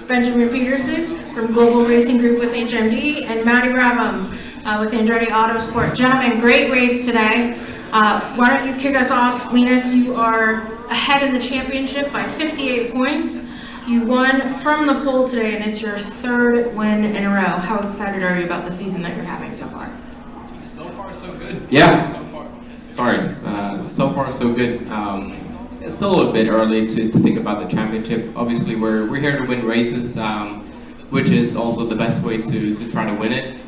Benjamin Peterson from Global Racing Group with HMD, and Matty Brabham with Andretti Autosport. Gentlemen, great race today. Why don't you kick us off? Linus, you are ahead in the championship by 58 points. You won from the pole today, and it's your third win in a row. How excited are you about the season that you're having so far? So far, so good. Yeah. So far. Sorry. So far, so good. It's still a bit early to think about the championship. Obviously, we're here to win races, which is also the best way to try to win it.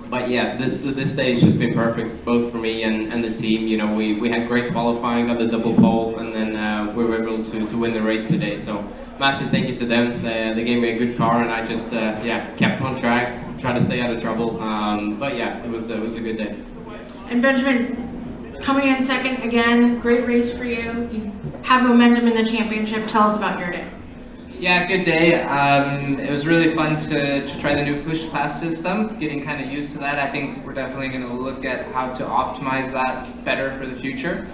But yeah, this stage has been perfect, both for me and the team. You know, we had great qualifying, got the double pole, and then we were able to win the race today. So massive thank you to them. They gave me a good car, and I just kept on track, tried to stay out of trouble. But yeah, it was a good day. And Benjamin, coming in second again, great race for you. You have momentum in the championship. Tell us about your day. Yeah, good day. It was really fun to try the new push pass system, getting kind of used to that. I think we're definitely going to look at how to optimize that better for the future.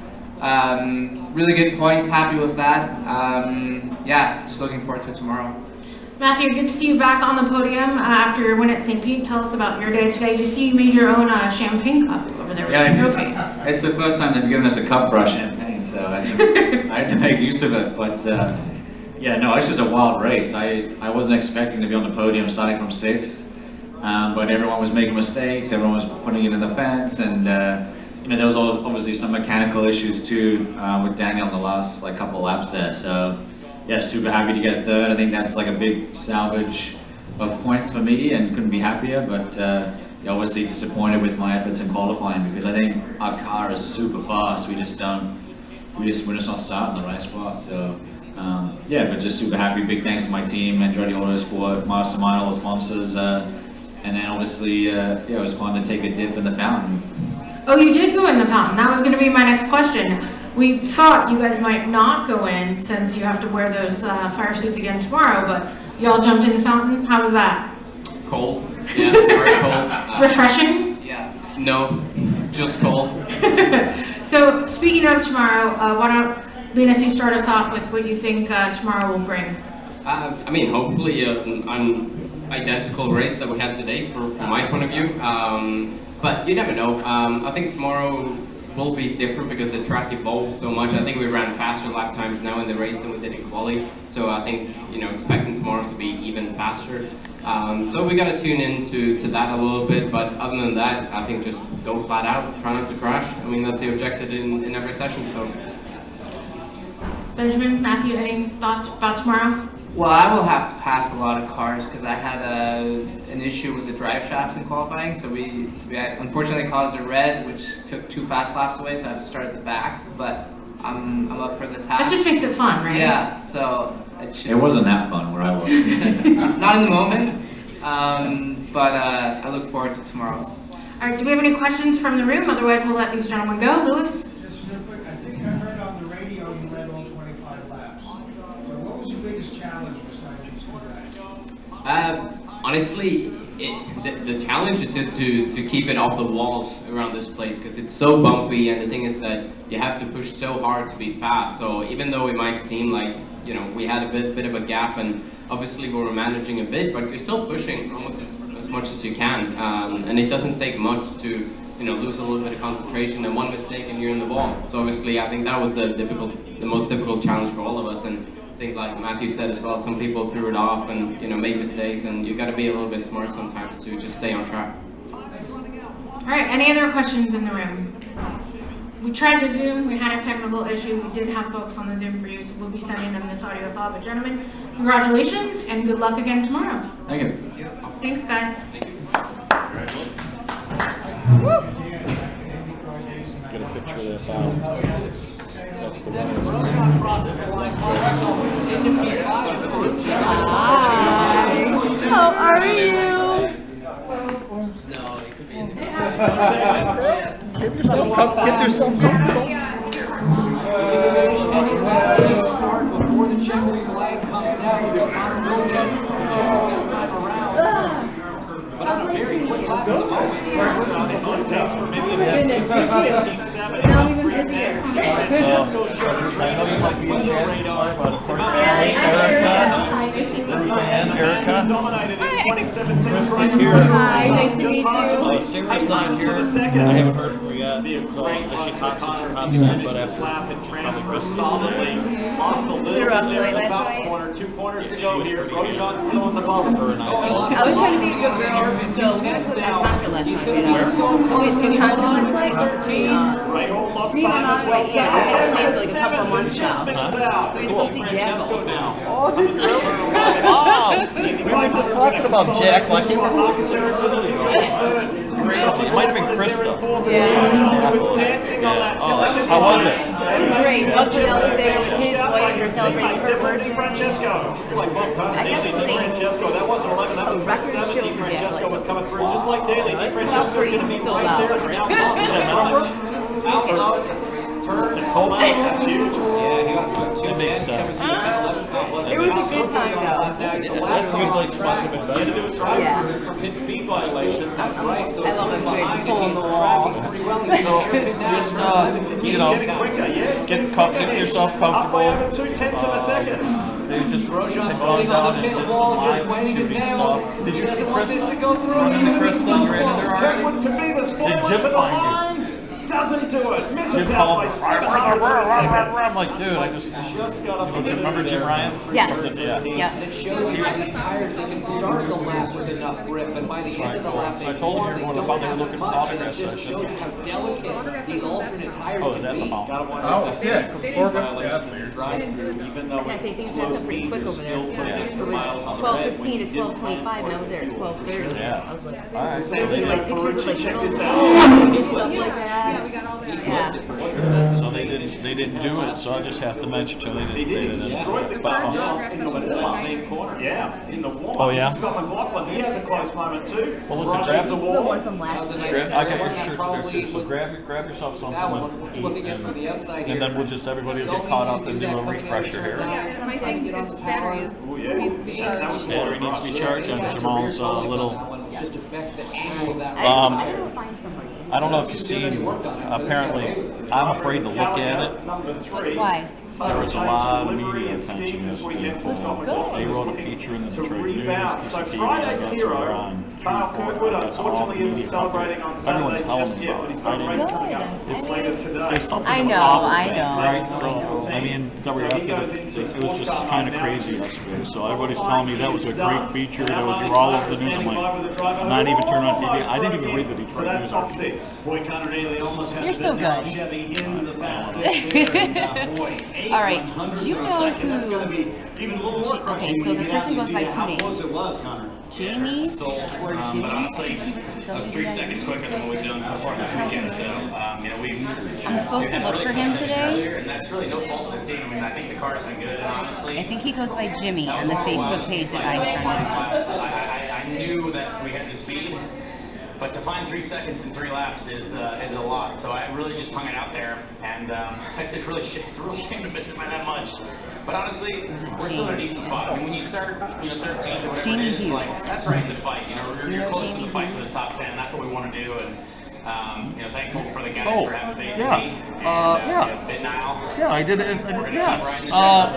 Really good points, happy with that. Yeah, just looking forward to tomorrow. Matthew, good to see you back on the podium after your win at St. Pete. Tell us about your day today. You see you made your own champagne cup over there with your trophy. It's the first time they've given us a cup for our champagne, so I had to make use of it. But yeah, no, it's just a wild race. I wasn't expecting to be on the podium starting from 6th, but everyone was making mistakes, everyone was putting it in the fence, and you know, there was obviously some mechanical issues too with Daniel in the last couple laps there. So yeah, super happy to get third. I think that's like a big salvage of points for me, and couldn't be happier. But yeah, obviously disappointed with my efforts in qualifying, because I think our car is super fast. We're just not starting the right spot. So. Yeah, but just super happy. Big thanks to my team, Andretti Autosport, Mastermind, all the sponsors, and then obviously, yeah, it was fun to take a dip in the fountain. Oh, you did go in the fountain. That was going to be my next question. We thought you guys might not go in since you have to wear those fire suits again tomorrow, but y'all jumped in the fountain. How was that? Cold. Yeah, very cold. Refreshing? Yeah. No, just cold. So, speaking of tomorrow, why don't Linus, you start us off with what you think tomorrow will bring. I mean, hopefully an identical race that we had today from my point of view. But you never know. I think tomorrow will be different because the track evolves so much. I think we ran faster lap times now in the race than we did in quali. So I think, you know, expecting tomorrow to be even faster. So we got to tune into that a little bit. But other than that, I think just go flat out, try not to crash. I mean, that's the objective in every session. So. Benjamin, Matthew, any thoughts about tomorrow? Well, I will have to pass a lot of cars because I had an issue with the drive shaft in qualifying. So we unfortunately caused a red, which took 2 fast laps away, so I have to start at the back. But I'm up for the task. That just makes it fun, right? Yeah, so it wasn't that fun where I was. Not in the moment, but I look forward to tomorrow. All right, do we have any questions from the room? Otherwise, we'll let these gentlemen go. Lewis? Just real quick, I think I heard on the radio you led all 25 laps. So what was your biggest challenge besides these 2 guys? Honestly, the challenge is just to keep it off the walls around this place because it's so bumpy, and the thing is that you have to push so hard to be fast. So even though it might seem like, you know, we had a bit of a gap, and obviously we were managing a bit, but you're still pushing almost as much as you can, and it doesn't take much to, you know, lose a little bit of concentration, and one mistake and you're in the wall. So obviously I think that was the most difficult challenge for all of us, and I think like Matthew said as well, some people threw it off and, you know, made mistakes, and you got to be a little bit smart sometimes to just stay on track. All right, any other questions in the room? We tried to Zoom, we had a technical issue. We did have folks on the Zoom for you, so we'll be sending them this audio file. But gentlemen, congratulations and good luck again tomorrow. Thank you. Thanks, guys. Thank you. Get a picture of this out. That's the one. Hi. How are you? Give yourself up. Get yourself up. Start before the checkered flag comes out, so accountability doesn't check this time around. But on a very quick lap at the moment, it's on pace for maybe an 15-7. Now even busier. Let's go show. dominated in 2017 right here. Hi, nice to meet you. Sarah's not here. I haven't heard from her yet. So she pops in, but after lap and transfer solidly. Lost a little bit there in the top corner. 2 corners to go here. Grosjean's still in the bubble. I was trying to be a good girl, so we went to a concert last night. We went to a concert last night. Rahal lost Green time as on, well. yeah, I had plans like a couple of months now. So we go see Francesco Jack. now. Oh, did you really? Wow! We were just talking about Jack. I can't remember. It might have been Krista. How was it? It was great. Updale was there with his wife. We're celebrating her birthday. I guess it's Francesco, that wasn't 11, that was record 17. show for Francesco Jack, was coming through just like Daly. Francesco's going to be sold right out. there. Now out, turn, and hold out. That's huge. It makes sense. It was a good time though. That's usually supposed to be better. Yeah. For pit speed violation. That's right. So I love a good pull on the wall. Just, you know, get yourself comfortable. 2/10 of a second. There's just Grosjean sitting on the pit wall, just waiting his nails. Did you see Krista? Running to Krista, you're into there already? Could be the sport Did Jim to the find you? line. Doesn't do it. Misses Jim out called by me. 7 I'm like, dude, I just got up. remember Jim Ryan? Yes. Yeah. Yeah. It shows you how these tires, they can start the lap with enough grip, and by the end of the lap, So I told him you're going to find they were looking for autographs It just session. shows you how delicate these alternate tires Oh, is can that the be. fountain? Oh, yeah. Even though Yeah, they think that's pretty quick over there. still It was 12:15 to 12:25, and I was there at 12:30. Yeah. I was like, All right. so she like pictures with like Check little this out. and stuff like that. we got all that. Yeah. So they didn't do it. So I just have to mention to them They did. He destroyed the car in the wall. Same corner. Yeah, in the wall. Oh, yeah? Scott McLaughlin, he has a close moment too. Well, listen, Crosses grab the the The wall. one from last year. I got your shirts there too. So grab yourself something That one, to looking eat, at from the outside and then we'll just everybody will get caught up and do a refresher here. Yeah, my thing is batteries needs to be charged. Battery needs to be charged on Jamal's little. It just affects the angle of that. I gotta find somebody. I don't know if you've seen. Apparently, I'm afraid to look at it. Number 3. Why? There was a lot of media attention this week. good. They wrote a feature in the To Detroit News. rebound. So Christopher Friday's that's what hero, we're on. Kyle Kirkwood, That's all unfortunately the isn't media celebrating on coverage. Saturday Everyone's telling just me yet, about but he's it. got a race Good. coming up. It's later today. There's something I know, about I it, know. right? So, I mean, WF did it was just kind of crazy yesterday. So everybody's telling me that was a great feature. That was you're all over the news. I'm like, not even turn on TV. I didn't even read the Detroit News Top article. 6. Boy, Connor Daly almost had You're to so bid now good. Chevy into the fast six there. And, boy, 8 All right, one-hundredths do you of a know second. That's who- going to be even a little more crushing Okay, so when you the get out person and goes see by how two close names. it was, Connor. Jamie or Jimmy? Honestly, that was 3 seconds quicker than what we've done so far this weekend. So, we've. I'm supposed to look for him today. And that's really no fault of the team. I mean, I think the car's been good, and honestly. I think he goes by Jimmy on the Facebook page that I friended. I knew that we had the speed, but to find 3 seconds in 3 laps is a lot. So I really just hung it out there, and it's a real shame to miss it by that much. But honestly, we're still in a decent spot. I mean, when you start, 13th or whatever Jamie it is, like Hughes. that's right in the fight. You're close to Jamie the fight for the Hughes? top 10. That's what we want to do, and thankful for the guys for having faith in yeah. me. And, Bit Nile. Yeah, I did it. We're gonna keep Yes. riding this Yeah. out.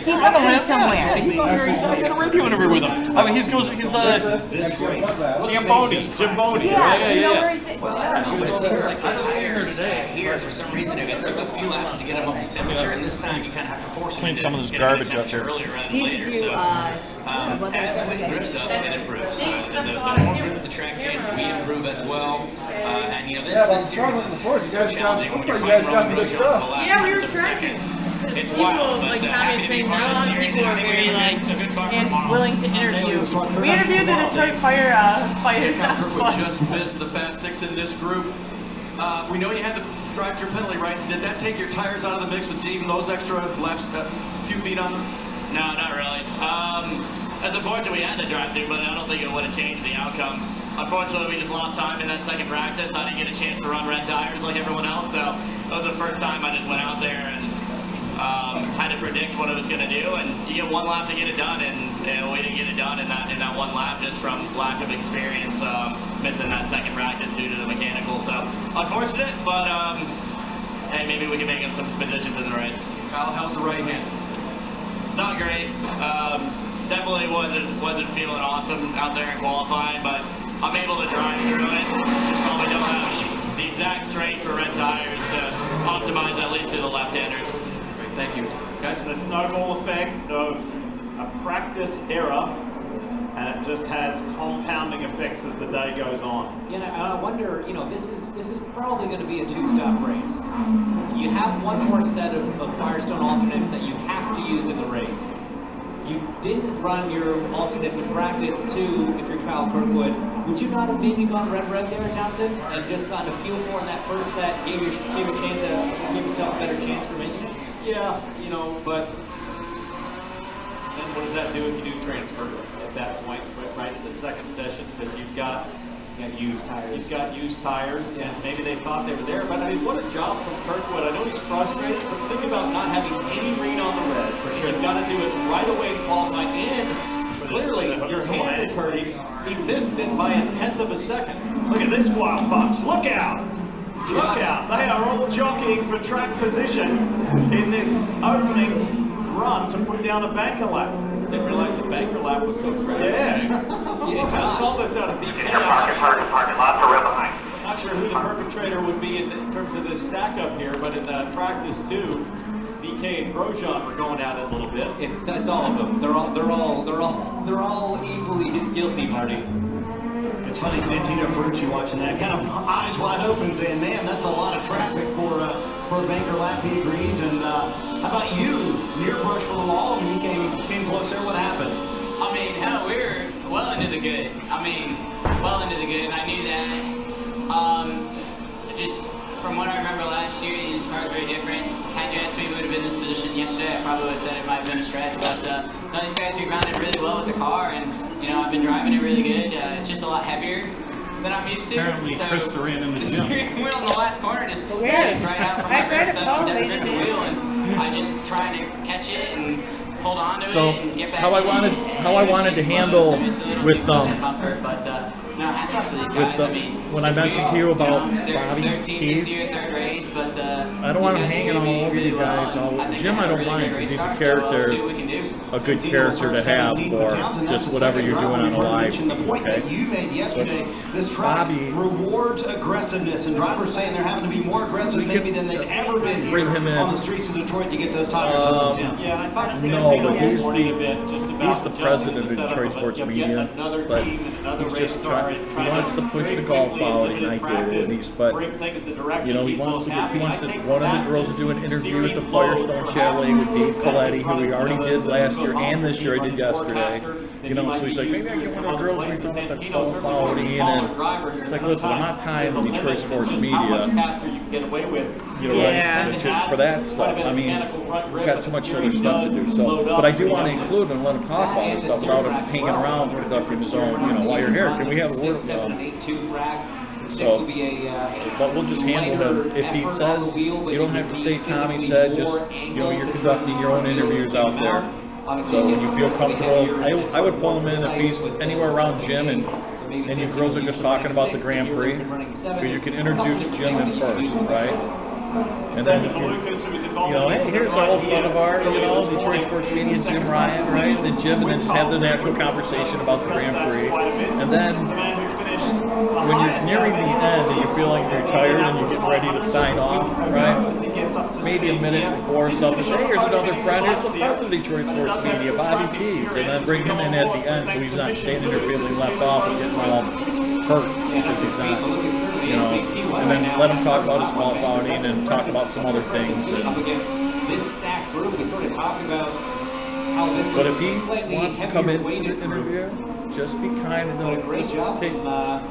He's on the way somewhere. He's on there. I got a radio interview with him. I mean, he's This race. Giamboni. Yeah, you know where is it? Well, I don't know, but it seems like the tires here, for some reason, it took a few laps to get them up to temperature, and this time you kind of have to force them Clean to some of this get them to garbage up temperature here. earlier rather than He used to later. do, So, weather as every wind day. grips up, it improves. The more grip the track gets, we improve as well. And this series is so challenging when you're fighting Roman Grosjean for the last half of a second. It's wild, but Like Tommy happy is to be saying, part not a of lot the of series, people are and I think very we like have a good car for and tomorrow. willing to interview. We interviewed the Detroit fighters last Kirkwood month. just missed the Fast Six in this group. We know you had the drive-through penalty, right? Did that take your tires out of the mix with even those extra laps, a few feet on them? No, not really. It's unfortunate we had the drive-through, but I don't think it would have changed the outcome. Unfortunately, we just lost time in that second practice. I didn't get a chance to run red tires like everyone else, so that was the first time I just went out there and had to predict what it was going to do. And you get one lap to get it done, and we didn't get it done in that one lap just from lack of experience, missing that second practice due to the mechanical. So unfortunate, but hey, maybe we can make him some positions in the race. Kyle, how's the right hand? It's not great. definitely wasn't feeling awesome out there in qualifying, but I'm able to drive through it. Just probably don't have the exact strength for red tires to optimize at least to the left-handers. Great, thank you. Guys? The snowball effect of a practice error, and it just has compounding effects as the day goes on. Yeah, I wonder, you know, this is probably going to be a two-stop race. You have one more set of Firestone alternates that you have to use in the race. You didn't run your alternates in practice too, if you're Kyle Kirkwood. Would you not have maybe gone red there, Johnson, and just gotten a feel for in that first set, gave yourself a better chance for making it? Yeah, you know, but then what does that do if you do transfer at that point, right at the second session? Because you've got used tires. You've got used tires, and maybe they thought they were there. But I mean, what a job from Kirkwood. I know he's frustrated, but think about not having any read on the red. For sure. You've got to do it right away to qualify. And clearly, your hand is hurting. He missed it by 1/10 of a second. Look at this wild punch. Look out! Look out! They are all jockeying for track position in this opening run to put down a banker lap. Didn't realize the banker lap was so critical. Yeah. I saw this out of VK. I'm not sure who the perpetrator would be in terms of this stack up here, but in practice too, VK and Grosjean were going at it a little bit. That's all of them. They're all equally guilty, Marty. It's funny, Santino Ferrucci watching that, kind of eyes wide open, saying, "Man, that's a lot of traffic for a banker lap." He agrees. And how about you? Near brush for the wall, and you came close there. What happened? I mean, hell, we were well into the good. And I knew that. Just from what I remember last year, this car's very different. Had you asked me, we would have been in this position yesterday. I probably would have said it might have been a stretch, but no, these guys rebounded really well with the car, and you know, I've been driving it really good. It's just a lot heavier than I'm used to. Apparently, so Chris ran in the the gym. steering wheel in the last corner just right out from my grip set. I'm dead the wheel, and I just trying to catch it and hold on to So it and get back how I wanted to handle with comfort, but no, hats off to these guys. I mean, when I mentioned to you about Bobby third team this Keys, year, third race, but I don't want him hanging all over you guys. Jim, I don't mind because he's a character, a good character to have for just whatever you're doing on a live. The point that you made yesterday, this track rewards aggressiveness, and drivers saying they're having to be more aggressive maybe than they've ever been here on the streets of Detroit to get those tires up to 10. Yeah, and I talked to No, Santino but this morning a bit just about he's the president of Detroit Sports Media, but he's just he wants to push the golf quality, and I get it. And but you know, he wants one of the girls to do an interview with the Firestone Chalet with Dave Coletti, who we already did last year and this year. I did yesterday. You know, so he's like, maybe I get one of the girls we talk about the golf quality, and it's like, listen, I'm not tied to Detroit Sports Media. You know, for that stuff. I mean, we've got too much other stuff to do. So, but I do want to include and let him talk about this stuff without him hanging around conducting his own, you know, while you're here. Can we have a word about him? So, but we'll just handle him. If he says, you don't have to say Tommy said, just, you know, you're conducting your own interviews out there. So when you feel comfortable, I would pull him in if he's anywhere around Jim and you girls are just talking about the Grand Prix. But you can introduce Jim in first, right? And then you know, hey, here's our old friend of ours, you know, Detroit Sports Media, Jim Ryan, right? And then Jim, and then just have the natural conversation about the Grand Prix. And then when you're nearing the end and you feel like you're tired and you get ready to sign off, right? Maybe a minute before something, hey, here's another friend, here's some friends of Detroit Sports Media, Bobby Keys, and then bring him in at the end so he's not standing there feeling left off and getting all hurt because he's not, you know, and then let him talk about his qualifying and talk about some other things. But if he wants to come into the interview, just be kind and take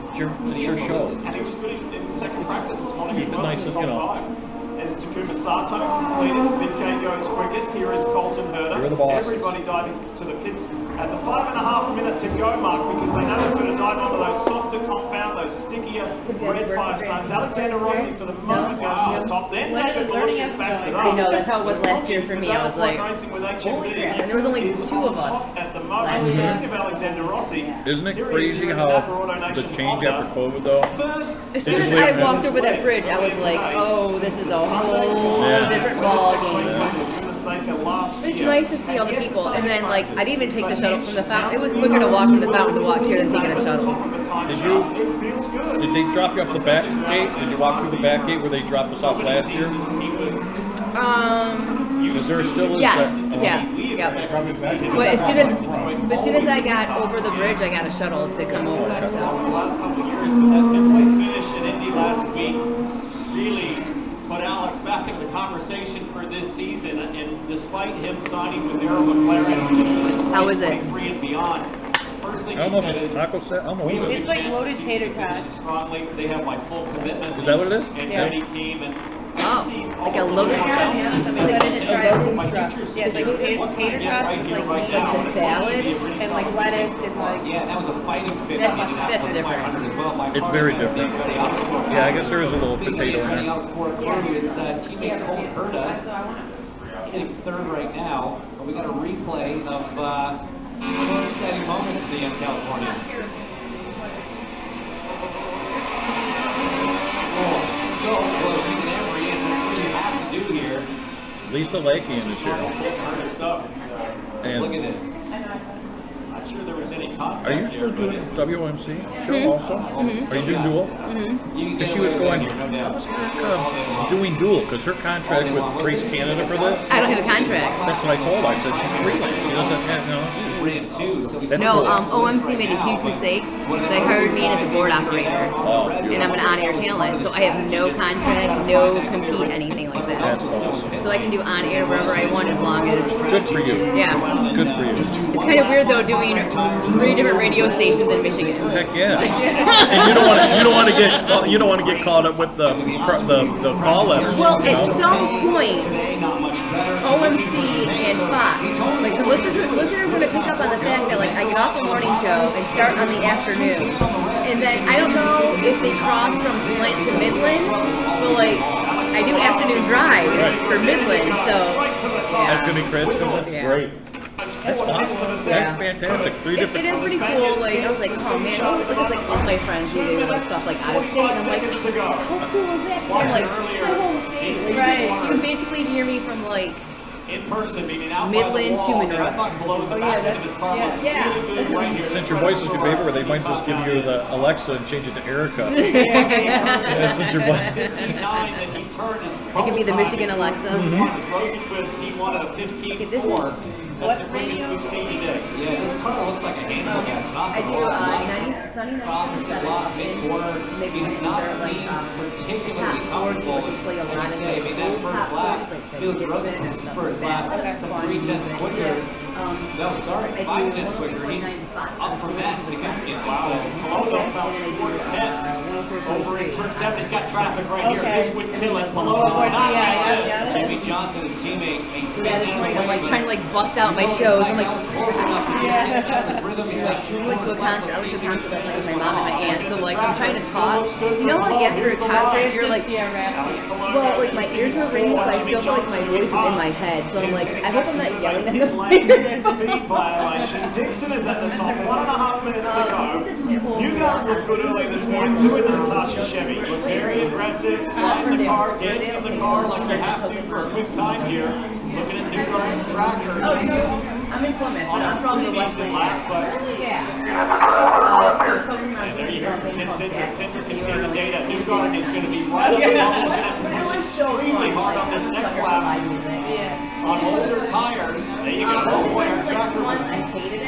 it's your show. And he was good in second practice this morning. Keep it nice and, you know. As Takuma Sato completed, Vinke goes quickest. Here is Colton Herder. You're the boss. Everybody diving to the pits at the 5.5 minute to go mark because they know they're going to dive onto those softer compound, those stickier red Firestones. Alexander Rossi for the moment goes to the top. Then David Lloyd gets back to that. I know, that's how it was last year for me. I was like, holy crap. And there was only 2 of us last year. Isn't it crazy how the change after COVID though? As soon as I walked over that bridge, I was like, oh, this is a whole different ball game. It's nice to see all the people, and then like I'd even take the shuttle from the fountain. It was quicker to walk from the fountain to walk here than taking a shuttle. Did they drop you off the back gate? Did you walk through the back gate where they dropped us off last year? Is there still is Yes, that, yeah. But as soon as I got over the bridge, I got a shuttle to come over. The last couple of years, but that fifth place finish in Indy last week really put Alex back in the conversation for this season. And despite him signing with Darrell McLaren, how was it? 23 and beyond. First thing he said is, It's like loaded tater tots. strongly. They have my full commitment. Is that what it is? And Yeah. Jenny team and. Like a loaded Yeah, it's like tater tots. It's like the salad and like lettuce and like. Yeah, that was a fighting fit. That's different. It's very different. Yeah, I guess there is a little potato in Johnny there. Sport his teammate Cole Herta sitting third right now. But we got a replay of an exciting moment for the California. Oh, so close. He's in every inch. That's what you have to do here. Lisa Lakian is here. And Look at this. Not sure there was any contact. are you still doing WMC show also? Are you doing dual? Because she was going, doing dual, because her contract with Prix Canada for this. I don't have a contract. That's what I told her. I said she's freelance. She doesn't have No, OMC made a huge mistake. They hired me in as a board operator, and I'm an on-air talent, so I have no contract, no compete, anything like that. So I can do on-air wherever I want as long as. Good for you. Yeah. Good for you. It's kind of weird though doing 3 different radio stations in Michigan. Heck yeah. And you don't want to get caught up with the call letters. Well, at some point, OMC and Fox, like the listeners are going to pick up on the fact that like I get off the morning show and start on the afternoon, and then I don't know if they cross from Flint to Midland, but like I do afternoon drive for Midland, so That's gonna be Chris. Yeah. Great. That's awesome. That's fantastic. It is pretty cool. Like I was like, oh man, look at like all my friends who do like stuff like out of state, and I'm like, how cool is that? I'm like, my home state. Like, you can basically hear me from like in person, meaning out Midland to Monroe. Since your voice is your favorite, they might just give you the Alexa and change it to Erica. Since your voice. 59 that he turned his It could be the Michigan Alexa. He wanted a 15. Okay, this is what radio? We've seen today. Yeah, this car looks like a handful gas. I do 90, Opposite block, mid-corner. He does not seem particularly comfortable. Like I say, I mean, that first lap, Felix Rosenqvist's first lap, some 3/10 quicker. No, sorry, 5/10 quicker. He's up from that significantly. Wow. Below about 4/10 over in turn 7. He's got traffic right here. This would kill it. Below is not Jimmy Johnson, his teammate, he's been this morning I'm like trying to like bust out my shows. I'm like, I went to a concert. I went to a concert last night with my mom and my aunt. So like I'm trying to talk. You know, like after a concert, you're like, well, like my ears were ringing, so I still feel like my voice is in my head. So I'm like, I hope I'm not yelling at the mic. Speed violation. Dixon is at the top. 1.5 minutes to go. You guys look good early this morning. 2 in the Natasha Chevy. Look very aggressive. Sliding the car, dancing in the car like you have to for a quick time here. Looking at Newgarden's tracker. I'm in Plymouth. I'm from the West Lane. Yeah. And there you hear from Tim Cindric. Cindric can see the data. Newgarden is going to be right up the bubble. He's extremely hard on this next lap. On older tires. There you go. Once I hated it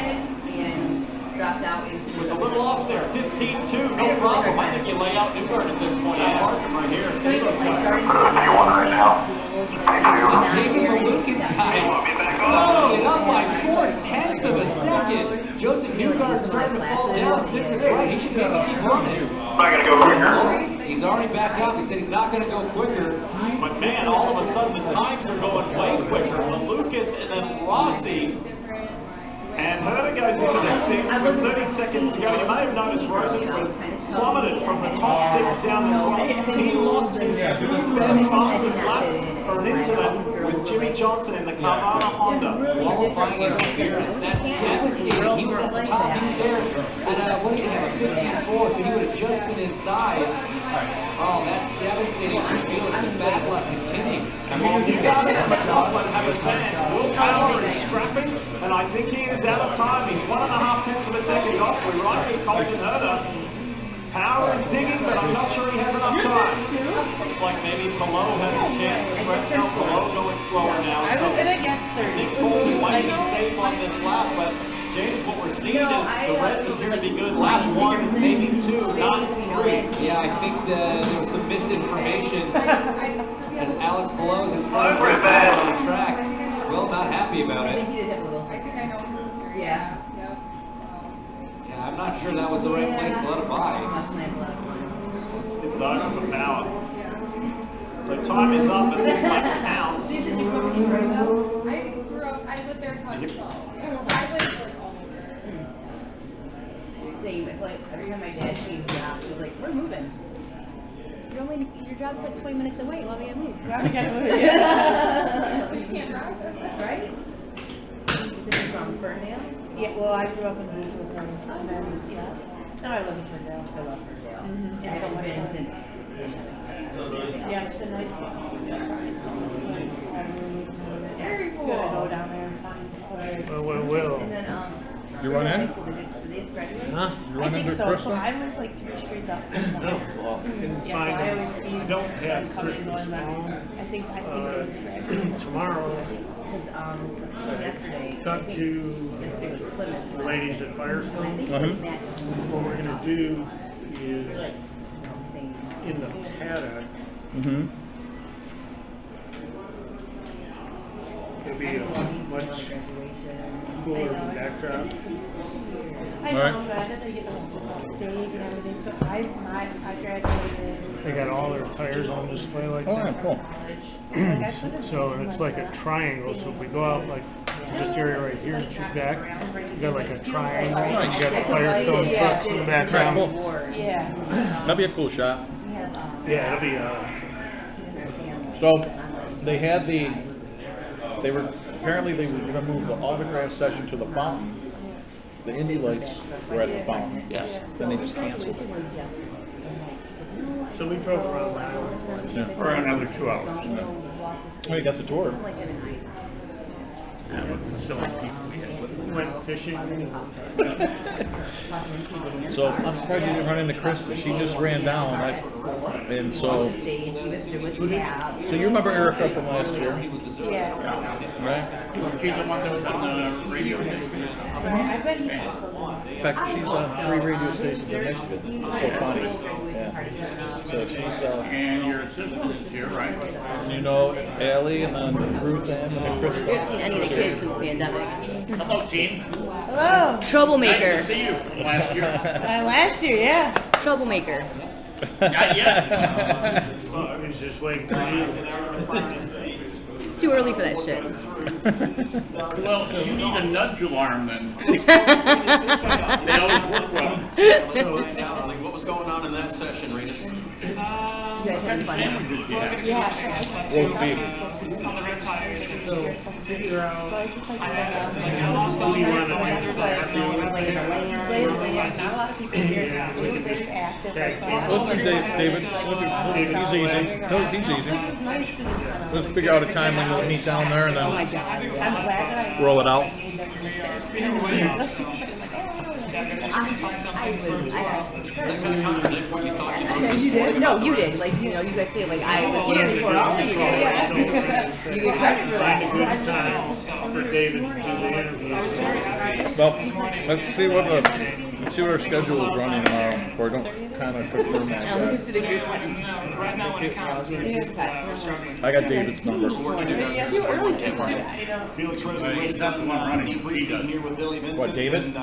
and dropped out. It was a little off there. 15-2. No problem. I think you lay out Newgarden at this point. I'm marking right here. See those guys. Following up by 0.4 of a second. Joseph Newgarden starting to fall down. Cindric's right. He should be able to keep running. Not going to go quicker. He's already backed out. He said he's not going to go quicker. But man, all of a sudden the times are going way quicker. Lucas and then Rossi. And Herta goes into the 6th with 30 seconds to go. You may have noticed Rosenqvist plummeted from the top 6 down to 12. He lost his 2 best fastest laps for an incident with Jimmy Johnson in the Carvana Honda. Qualifying interference. That's devastating. He was at the top. He was there at what did he have, a 15.4, so he would have just been inside. Oh, that's devastating for Felix. The bad luck continues. And while you guys have a fans, will power I think he is out of time. He's 1.5 tenths of a second off. We're right. Colton Herder. Power is digging, but I'm not sure he has enough time. Looks like maybe Pillow has a chance to press now. Pillow going slower now. I was gonna guess I 30. think Colton might be safe on this lap, but James, what we're seeing is the Reds appear to be good. Lap 1, maybe 2, not 3. Yeah, I think there was some misinformation as Alex Pillow is in front of him on the track. Well, not happy about it. Yeah. Yeah, I'm not sure that was the right place to let him by. It's over for power. So time is up, but this lap counts. I lived there till I was 12. I lived like all over. Same. It's like every time my dad changed jobs, he was like, "We're moving. Your job's like 20 minutes away. Why we gotta move?" Why we gotta move? Yeah. You can't drive. Right? Is it from Ferndale? Yeah, well, I grew up in Louisville first, and then, yeah. Now I live in Ferndale. I love Ferndale. Mm-hmm. I haven't been since. Yeah, it's been nice. Very cool. Good to go down there and find Well. And then, You run in? Do they just graduate? Huh? You I run think into so. Crystal? So I live like 3 streets up from the high school. Didn't Yeah, find so I them. always see I don't have them coming Christmas going back. phone. I think they was graduating. Tomorrow, Because yesterday. talked to Yesterday was Plymouth. the ladies at I Firestone. think Uh-huh. it was Matt. What we're gonna do is in the paddock, Mm-hmm. it'll be a much cooler backdrop. I know, but I didn't get the whole stage and everything. So I graduated. They got all their tires on display like Oh, that. yeah, cool. So it's like a triangle. So if we go out like this area right here and shoot back, you got like a triangle. And you got the Firestone trucks in the background. Yeah. That'd be a cool shot. Yeah, it'll be So they had they were apparently they were gonna move the autograph session to the fountain. The Indy lights were at the fountain. Yes. Then they just canceled it. So we drove around that twice. Yeah. For another 2 hours. Oh, you got the tour. Yeah, so many people we had. We went fishing. So I'm surprised you didn't run into Chris, but she just ran down. And so. So you remember Erica from last year? Yeah. Right? She's the one that was on the radio. I bet he In fact, she's on 3 radio stations in Michigan. It's so funny. Yeah. So she's And your assistant is here, right? you know, Allie and then Ruth Ann and then We Crystal. haven't seen any of the kids since pandemic. Hello, team. Hello. Troublemaker. Nice to see you. Last year. Last year, yeah. Troublemaker. Not yet. So I was just waiting for you. It's too early for that shit. Well, you need a nudge alarm then. They always work well. Let's find out, like, what was going on in that session, Renus? You guys having fun? Roast beef. On the red tires. Figure out I lost all who you the want to way. do. Not a lot of people here. We were very active. Listen to David. He's easy. No, he's easy. It's nice to just kind of. Let's figure out a time when we'll meet down there and Oh my then god. I'm glad that I roll it out. That kind of contradict what you thought you wrote this You did? morning No, about you the did. race. Like, you know, you guys say, like, I was here before all of you guys. You get credit for Find a that. good time for David to do the interview. Well, let's see what our schedule is running tomorrow. We're going to kind of confirm that. Now, look at the group text. Right now when it counts. I got David's number. Too early for that. Felix Rosenquist up debriefing here with Billy Vincent. What, David? And,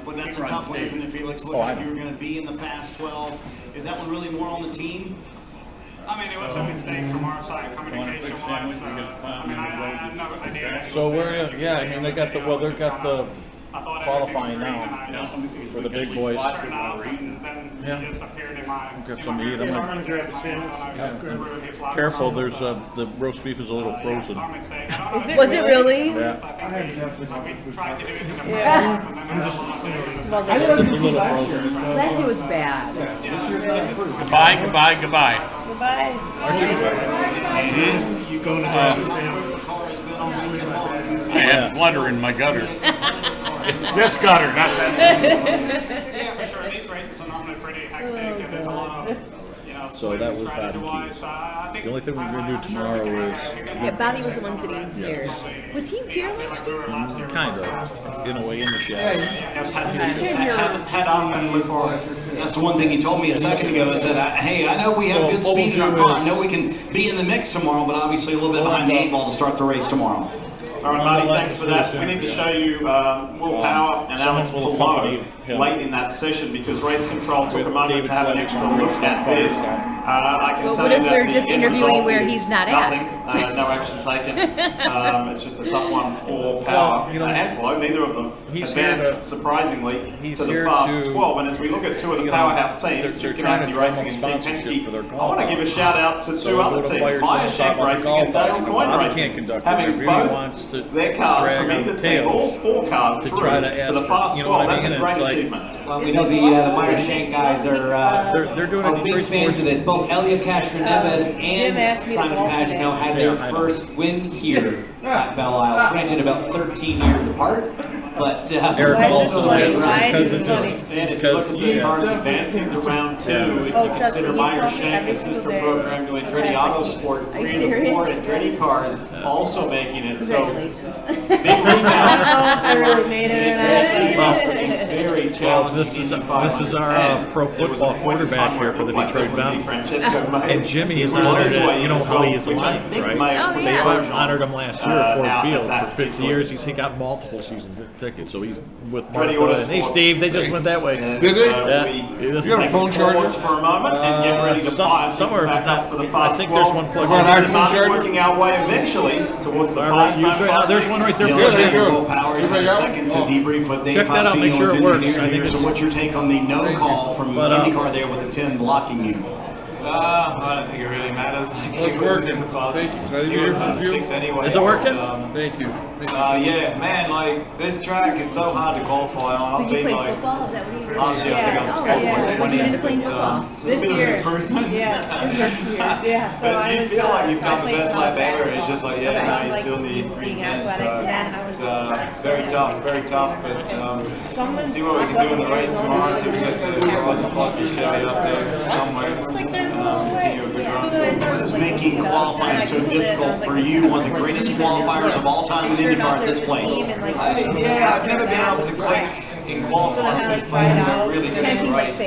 well, that's a tough one, isn't it, Felix? Looked like you were going to be in the Fast 12. Is that one really more on the team? I mean, it was a mistake from our side, communication-wise. I mean, I had no idea. So we're yeah. I mean they got the qualifying now for the big boys. Yeah. Get some to eat. I'm gonna grab a sandwich. Careful, there's the roast beef is a little frozen. Was it really? Yeah. Well, It's a little frozen. last year was bad. Goodbye, goodbye, goodbye. Goodbye. You go to the car has been on weekend long. I had flutter in my gutter. This gutter, not that. Yeah, for sure. These races are normally pretty hectic, and there's a lot of, So that was Bobby strategy-wise. The only thing we're going to do tomorrow is... Yeah, Bobby was the one sitting here. Was he here last year? Kind of, in a way, in the shadow. Head on and look forward. That's the one thing he told me a second ago is that, hey, I know we have good speed in our car. I know we can be in the mix tomorrow, but obviously a little bit behind the 8 ball to start the race tomorrow. All right, buddy, thanks for that. We need to show you Will Power and Alex Palou late in that session because race control took a moment to have an extra look at this. I can Well, tell what you if that we're the just end interviewing result where is he's not at? nothing, no action taken. It's just a tough one for Power and Palou. Neither of them advanced surprisingly to the fast 12. And as we look at two of the powerhouse teams, Chip Ganassi Racing and Team Penske, I want to give a shout out to two other teams, Meyer Shank Racing and Dale Coyne Racing, having both their cars from either team, all 4 cars through to the fast 12. That's a great achievement. Well, we know the Meyer Shank guys are big fans of this. Both Elliot Castro-Neves and Simon Pagenaud had their first win here at Belle Isle. Granted, about 13 years apart, but Eric also has And if you look at the cars advancing to round 2, if you consider Meyer Shank a sister program to Andretti Autosport, 3 of the 4 Andretti cars also making it. So big rebound. I really made it. Very challenging. This is our pro football quarterback here for the Detroit Valley. And Jimmy is honored at, you know how he is alive, right? They honored him last year at Ford Field. For 50 years, he got multiple season tickets. So he's with Martha. And hey, Steve, they just went that way. Did they? Yeah. You got a phone charger? For a moment and get ready to fire somewhere back up for the fast. I think there's one plugged in. Working our way eventually towards the fast. There's one right there. Will Power is in a second to debrief what Dave Faustino's engineered here. So what's your take on the no call from IndyCar there with the 10 blocking you? I don't think it really matters. It's working. Thank you. He was on 6 anyway. Is it working? Thank you. Yeah, man, like this track is so hard to qualify on. So you play football? Is that what you do? Last year I think I was qualified. When did you get into playing football? This year. Next year. Yeah. So but I you feel like you've done the best lap ever. It's just like, yeah, now you still need 3 tenths. It's very tough, but see what we can do in the race tomorrow. See if we get the cars and Flocky Chevy up there somewhere. What is making qualifying so difficult for you? One of the greatest qualifiers of all time in IndyCar at this place. I've never been able to click in qualifying for this place. I've been really good in the race. So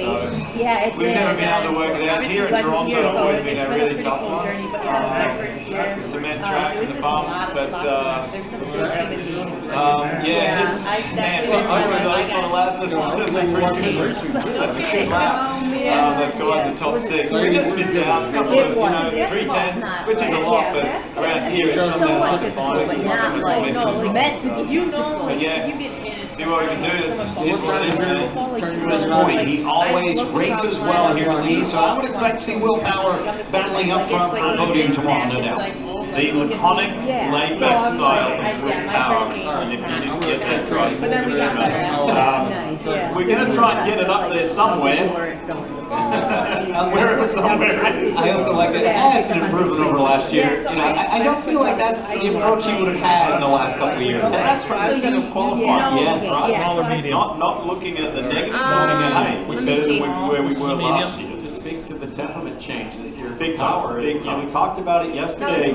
we've never been able to work it out. Here in Toronto, it's always been a really tough one. The cement track and the bumps, but yeah, it's man. Over those sort of laps, that's a pretty good. That's a good lap. Let's go on to top 6. We just missed out a couple of 3 tenths, which is a lot, but around here it's not that hard to find. But yeah, see what we can do. Here's what it is, man. To this point, he always races well here, Lee, so I would expect to see Will Power battling up front for a podium tomorrow, no doubt. The laconic, laid-back style of Will Power, and if you didn't get that right, we're going to try and get it up there somewhere. Wherever somewhere it is. I also like that. That's an improvement over last year. I don't feel like that's the approach he would have had in the last couple of years. That's kind of qualifying. Not looking at the negative, looking at hey, we said where we were last year. It just speaks to the temperament change this year. Big power. We talked about it yesterday.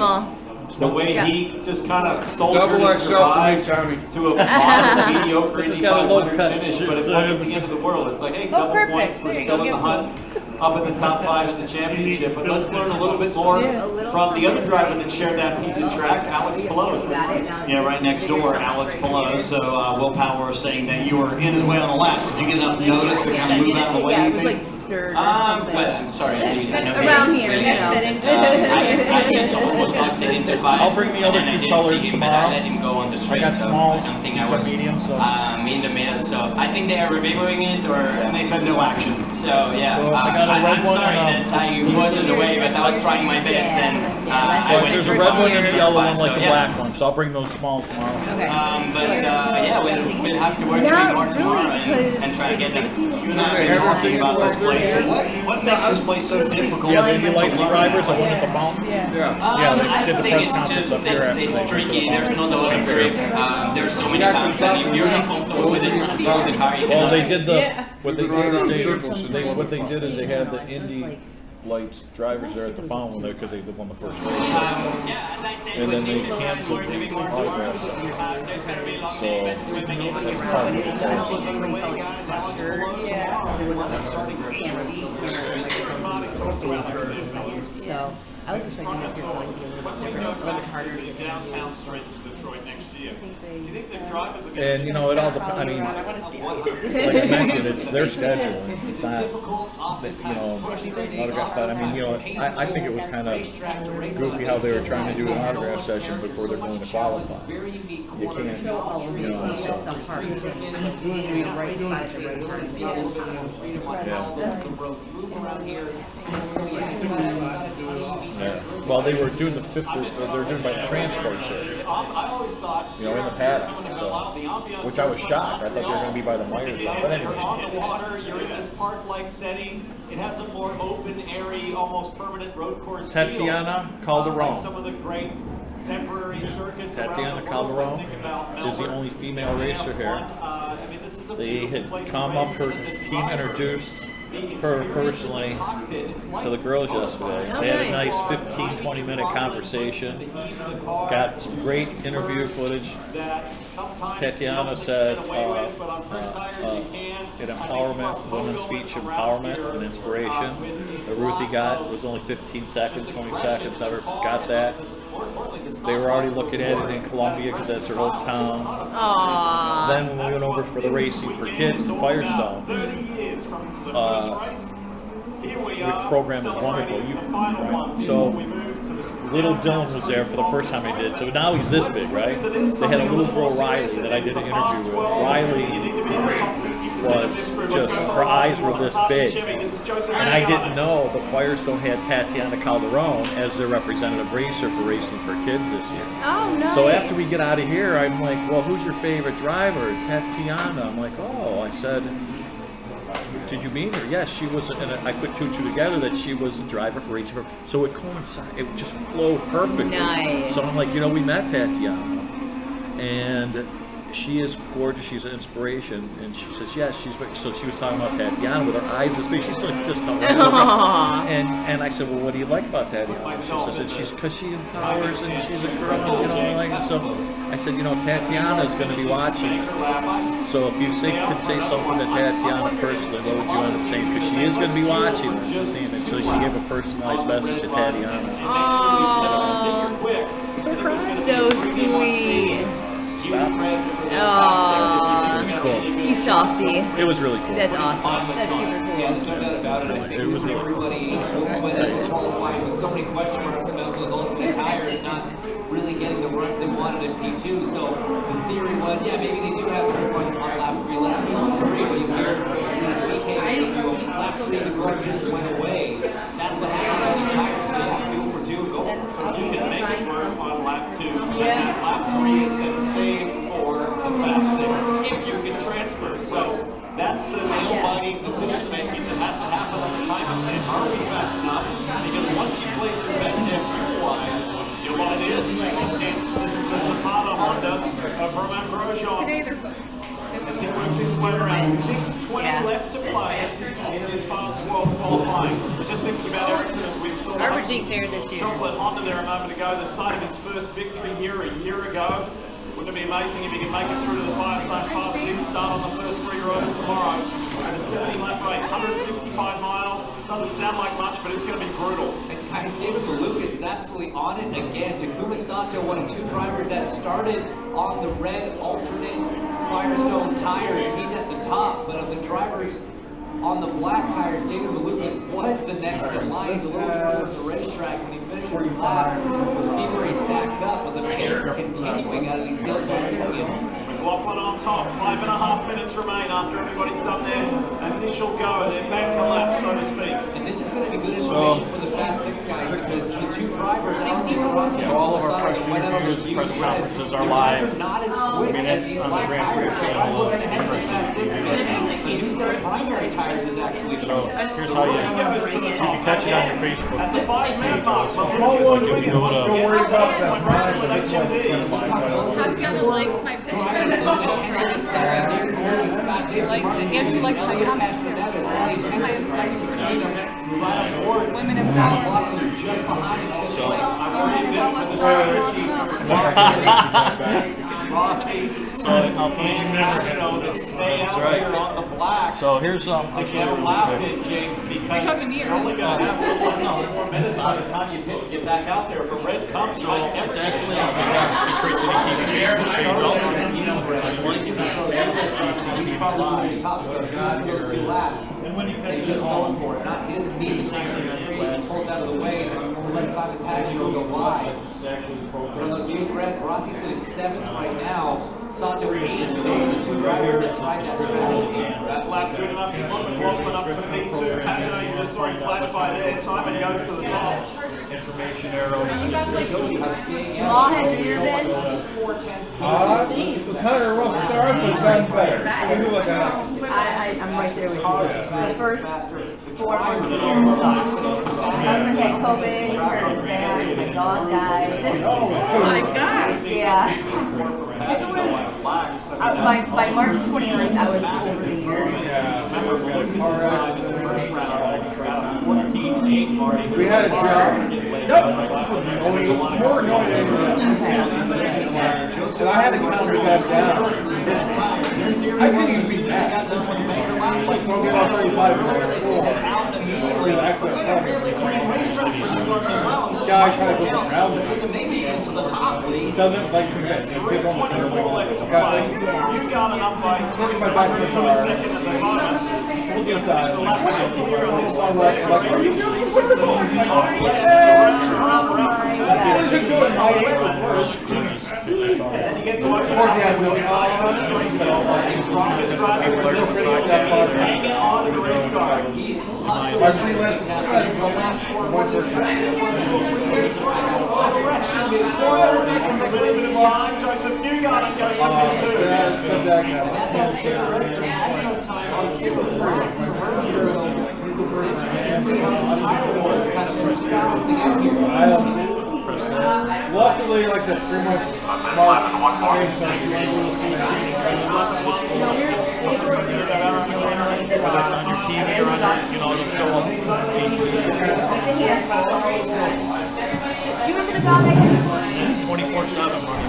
The way he just kind of soldiered and survived to a moderate, mediocre Indy 500 finish, but it wasn't the end of the world. It's like, hey, couple points, we're still in the hunt, up in the top 5 in the championship. But let's learn a little bit more from the other driver that shared that piece of track, Alex Palou. Yeah, right next door, Alex Palou. So Will Power is saying that you were in his way on the lap. Did you get enough notice to kind of move out of the way, you think? Well, I'm sorry, I know around here, I just almost lost it into 5. I'll bring the other 2 colors see him, but I let him go on the straight, so I don't think I was medium, so. in the middle. So I think they are reviewing it, or and they said no action. So yeah, I'm sorry that I was in the way, but I was trying my best, and I went There's too a red far. one and a yellow one, like So, the black one. So I'll bring those smalls tomorrow. But yeah, we'll have to work a bit more tomorrow and try to get them. You and I have been talking about this place. What makes this place so difficult? Yeah, the light drivers that went at the mountain. I think it's just it's tricky. There's not a lot of grip. There's so many bumps, and if you're not comfortable with it, before the car, you Well, cannot. they did what they did is they had the Indy lights drivers there at the fountain there because they won the first race. Yeah, as I said, And we then need they to get more, maybe more tomorrow. So it's gonna be a long day, but we'll make it happen. So I was expecting this year to like be a little bit different, a little bit harder to get downtown streets of Detroit next year. Do you think the drivers are going And you know, it all depends. I mean, like I mentioned, it's their schedule. It's not, you know, autograph. But I mean, you know, I think it was kind of goofy how they were trying to do an autograph session before they're going to qualify. You can't, you know. that's the hard thing. Being in the right spot at the right time. Yeah. Well, they were doing the fifth. They're doing by the transport circuit. I always thought, You know, in the paddock. So, which I was shocked. I thought they were going to be by the Myers line. But you're anyway. on the water, you're in this park-like setting. It has a more open, airy, almost permanent road course feel. Tatiana Calderon. Like some of the great temporary circuits around Tatiana the world. Calderon Think about is the only female racer here. I mean, this is a They beautiful had place to come race. up, her team introduced her personally to the girls yesterday. They had a nice 15-20 minute conversation. Got some great interview footage. Tatiana said an empowerment, women's speech empowerment and inspiration. The Ruthie got was only 15 seconds, 20 seconds. Never got that. They were already looking at it in Columbia because that's their hometown. Aww. Then when we went over for the Racing for Kids in Firestone, the program is wonderful. So little Dylan was there for the first time I did. So now he's this big, right? They had a little girl, Riley, that I did an interview with. Riley was just, her eyes were this big. And I didn't know the Firestone had Tatiana Calderon as their representative racer for Racing for Kids this year. Oh, nice. So after we get out of here, I'm like, well, who's your favorite driver? Tatiana. I'm like, oh, I said, did you meet her? Yes, she was, and I put two and two together that she was the driver for Racing for. So it coincided, it just flowed perfectly. Nice. So I'm like, you know, we met Tatiana, and she is gorgeous. She's an inspiration, and she says, yes, she's. So she was talking about Tatiana with her eyes this big. She's like just coming right and I said, well, what do you like about Tatiana? She said, she's because she empowers and she's a girl, you know, like so. I said, you know, Tatiana is going to be watching. So if you could say something to Tatiana personally, what would you end up saying? Because she is going to be watching this, and so she gave a personalized message to Tatiana. So sweet. Aww. Cool. You softy. It was really cool. That's awesome. That's super cool. Yeah, there's no doubt about it. I think It was really everybody went into qualifying with so many question marks about those alternate tires not really getting the runs they wanted in P2. So the theory was, yeah, maybe they do have to run on lap 3, let's go on 3, but you hear this weekend, lap 3, the run just went away. That's what happened with these tires. They have to do for 2 go. So you can make it work on lap 2, and that lap 3 is then saved for the fast 6 if you can transfer. So that's the nail-biting decision making that has to happen on the time and say, are we fast enough? Because once you place your bet there fuel-wise, you're what it is. And this is the Zapata Honda of Romain Grosjean. Today they're both. As he works his way around 6:20 left to play in his fast world qualifying. Just thinking about Ericsson as we saw Garbaging there this year. chocolate Honda there a moment ago, the site of his first victory here a year ago. Wouldn't it be amazing if he could make it through to the Firestone Fast 6, start on the first 3 rows tomorrow. And a 70-lap race, 165 miles. Doesn't sound like much, but it's going to be brutal. And guys, David Malukas is absolutely on it again. Takuma Sato, one of 2 drivers that started on the red alternate Firestone tires. He's at the top, but of the drivers on the black tires, David Malukas was the next in line. He's a little further from the racetrack when he finishes his lap. We'll see where he stacks up, but the pace continuing out of these Del McLaughlin on top, 5.5 minutes remain after everybody's done their initial go, their banker lap, so to speak. And this is going to be good information for the Fast 6 guys because the 2 drivers out in the cross all of our press reviews, press conferences are live. Not as I quick mean, as that's the on the black Grand tires. Prix I'm looking ahead to the Fast 6 again. The new set of primary tires is actually So here's how you catch it on your Facebook At the 5-minute mark, page. Small one, you go to. Don't worry about that. Mine, but this one's kind of mine. How'd you ever like my picture? Andrew liked my comment too. Women in power. Rossi, So I'll put and National to stay out here on the black. So here's To get a lap in, James, because talking to me or you're only going to have a little less than 4 minutes by the time you get back out there. If a red comes, So it's actually it creates an And when you catch just going for it, not he doesn't need the same thing. He pulls out of the way and let Simon Paggio go wide. But on those new reds, Rossi's sitting 7th right now. Santo is 8th. The two drivers that tried that strategy. that lap good enough to look close enough to P2. Paggio, you just saw him flash by there. Simon goes to the top. information arrow. Jamal has your bed. Kind of a rough start, but it's gotten better. I'm right there with you. The first 4 months sucked. My husband had COVID, hurt his back, my dog died. Oh my gosh. Yeah. It was, by March 29th, I was over the year. We had a job. Nope. And I had to counter that down. I couldn't even beat that. So I'll get on 35 minutes. Guy trying to go around it. Doesn't like commit. You got an upright. My back in the car. We'll decide. Luckily, like I said, pretty much That's on your TV or on your, you know, it'll show up. It's 24/7, Mark.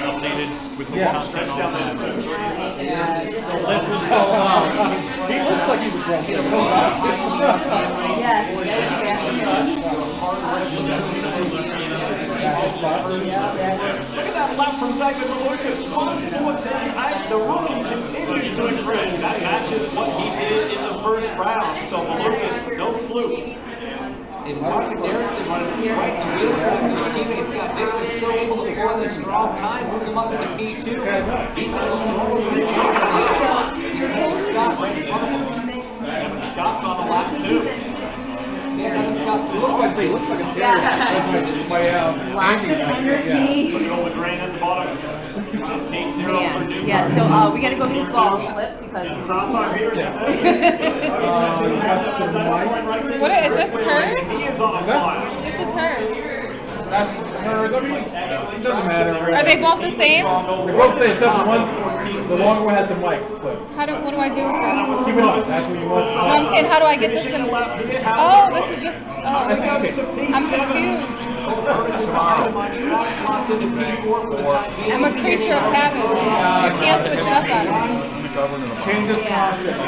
Updated with new content all the time. So that's what it's all about. He looks like he's a drunk. Yes. Look at that lap from David Lucas. 1:14.8. The rookie continues to impress. That matches what he did in the first round. So Lucas, no fluke. And Marcus Erickson running right in the wheel tracks of his teammate Scott Dixon, still able to pull in a strong time, moves him up into P2. He's got a strong Scott right in front of him. Scott's on the lap too. Yeah, Scott's looks like a Lots of energy. Look at all the grain at the bottom. Team 0 for New. Yeah, so we gotta go get balls flipped because it's What is this hers? This is hers. That's her. I mean, it doesn't matter. Are they both the same? They're both the same, except one. The longer one has the mic clip. What do I do with this? Just keep it on. That's what you want. No, I'm saying, how do I get this in? Oh, this is just, I'm confused. I'm a creature of habit. You can't switch up on me. Change this concept.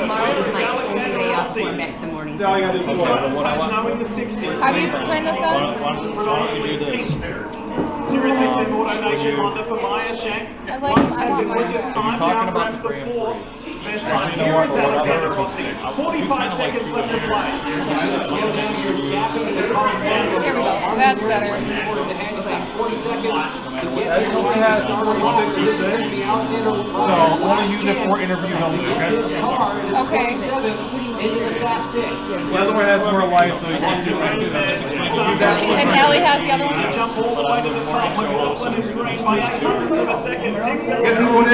tomorrow is my only day off going back to the morning. That's all you gotta do. How do you turn this on? Why don't you do this? Series 16 Auto Nation Honda for Maya Shank. I want mine. Talking about the Grand Prix. Best time here is Alexander Rossi. 45 seconds left to play. Here we go. That's better. 40 seconds to get That only has 46 to say. So only use it for interviews only, Okay. Into the fast 6. The other one has more life, so you can do it. And Ellie has the other one. Jump all the way to the top. McLaughlin is green by 800ths of a second. Dixon Get everyone in.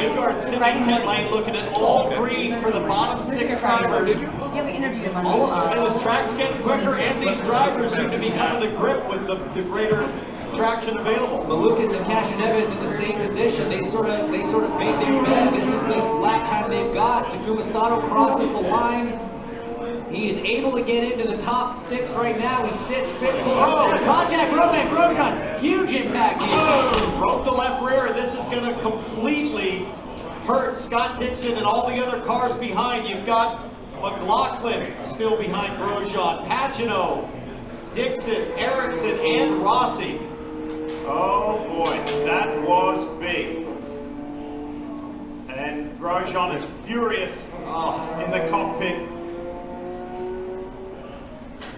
Newgard sitting in pit lane looking at all green for the bottom 6 drivers. Yeah, we interviewed him on And this track's getting quicker, and these drivers seem to be coming to grip with the greater traction available. Malukas and Castroneves in the same position. They sort of made their bed. This is the lap time they've got. Takuma Sato crosses the line. He is able to get into the top 6 right now. He sits 5th. Contact Roman Grosjean. Huge impact here. Oh, broke the left rear, and this is going to completely hurt Scott Dixon and all the other cars behind. You've got McLaughlin still behind Grosjean, Pagano, Dixon, Ericsson, and Rossi. Oh boy, that was big. And Grosjean is furious in the cockpit.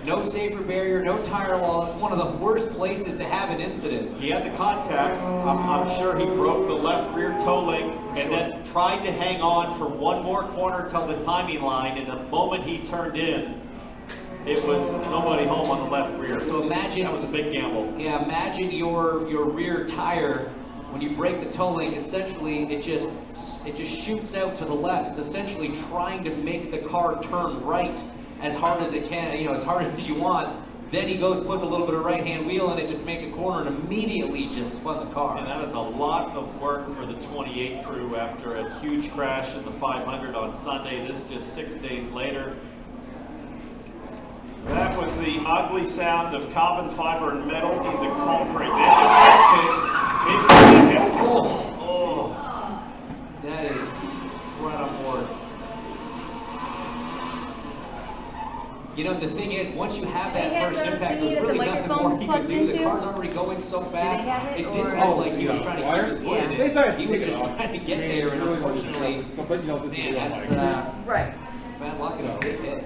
No safer barrier, no tire wall. It's one of the worst places to have an incident. He had the contact. I'm sure he broke the left rear toe link and then tried to hang on for one more corner till the timing line, and the moment he turned in, it was nobody home on the left rear. So imagine that was a big gamble. Yeah, imagine your rear tire when you break the toe link. Essentially, it just shoots out to the left. It's essentially trying to make the car turn right as hard as it can, as hard as you want. Then he goes, puts a little bit of right-hand wheel in it to make a corner, and immediately just spun the car. And that is a lot of work for the 28 crew after a huge crash in the 500 on Sunday. This just 6 days later. That was the ugly sound of carbon fiber and metal into concrete. There's the first hit. That is right on board. You know, the thing is, once you have that first impact, there's really nothing more he could do. The car's already going so fast. It didn't look like he was trying to keep his foot in it. He was just trying to get there, and unfortunately, man, that's bad luck and a big hit.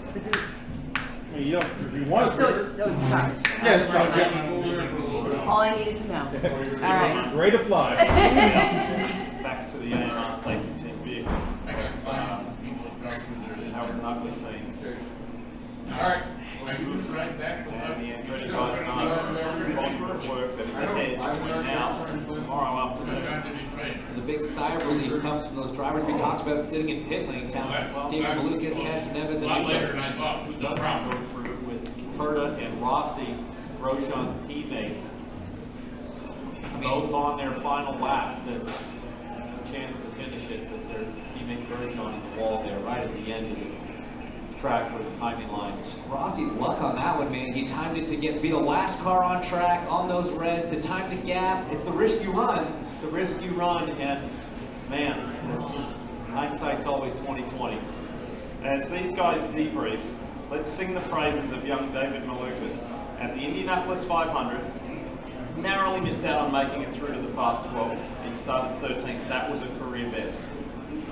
You know, if you want to. So it's tough. Yeah, all I needed to know. All right. Ready to fly. Back to the AMR safety team vehicle. That was an ugly scene. All right. Right back. And the Andretti guys are on work that is ahead between now and tomorrow afternoon. The big sigh of relief comes from those drivers we talked about sitting in pit lane towns. David Malukas, Castroneves, and Newgard. No problem. With Perda and Rossi, Grosjean's teammates, both on their final laps and no chance to finish it, but their teammate Grosjean in the wall there right at the end of the track for the timing line. Rossi's luck on that one, man. He timed it to be the last car on track on those reds. It timed the gap. It's the risk you run. It's the risk you run, and man, it's just hindsight's always 20/20. As these guys debrief, let's sing the praises of young David Malukas. At the Indianapolis 500, narrowly missed out on making it through to the Fast 12. He started 13th. That was a career best.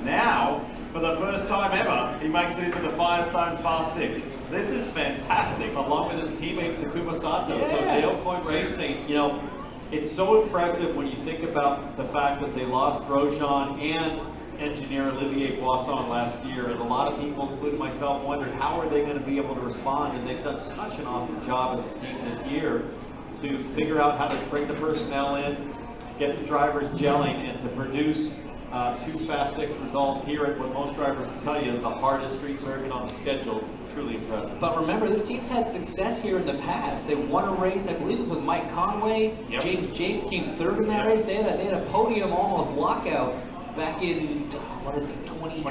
Now, for the first time ever, he makes it into the Firestone Fast 6. This is fantastic. Along with his teammate Takuma Sato. So Dale Coyne Racing, you know, it's so impressive when you think about the fact that they lost Grosjean and engineer Olivier Boisson last year. And a lot of people, including myself, wondered how are they going to be able to respond. And they've done such an awesome job as a team this year to figure out how to bring the personnel in, get the drivers gelling, and to produce 2 Fast 6 results here at what most drivers can tell you is the hardest street circuit on the schedule. It's truly impressive. But remember, this team's had success here in the past. They won a race, I believe it was with Mike Conway. Yep. James came third in that race. They had a podium almost lockout back in, 2013.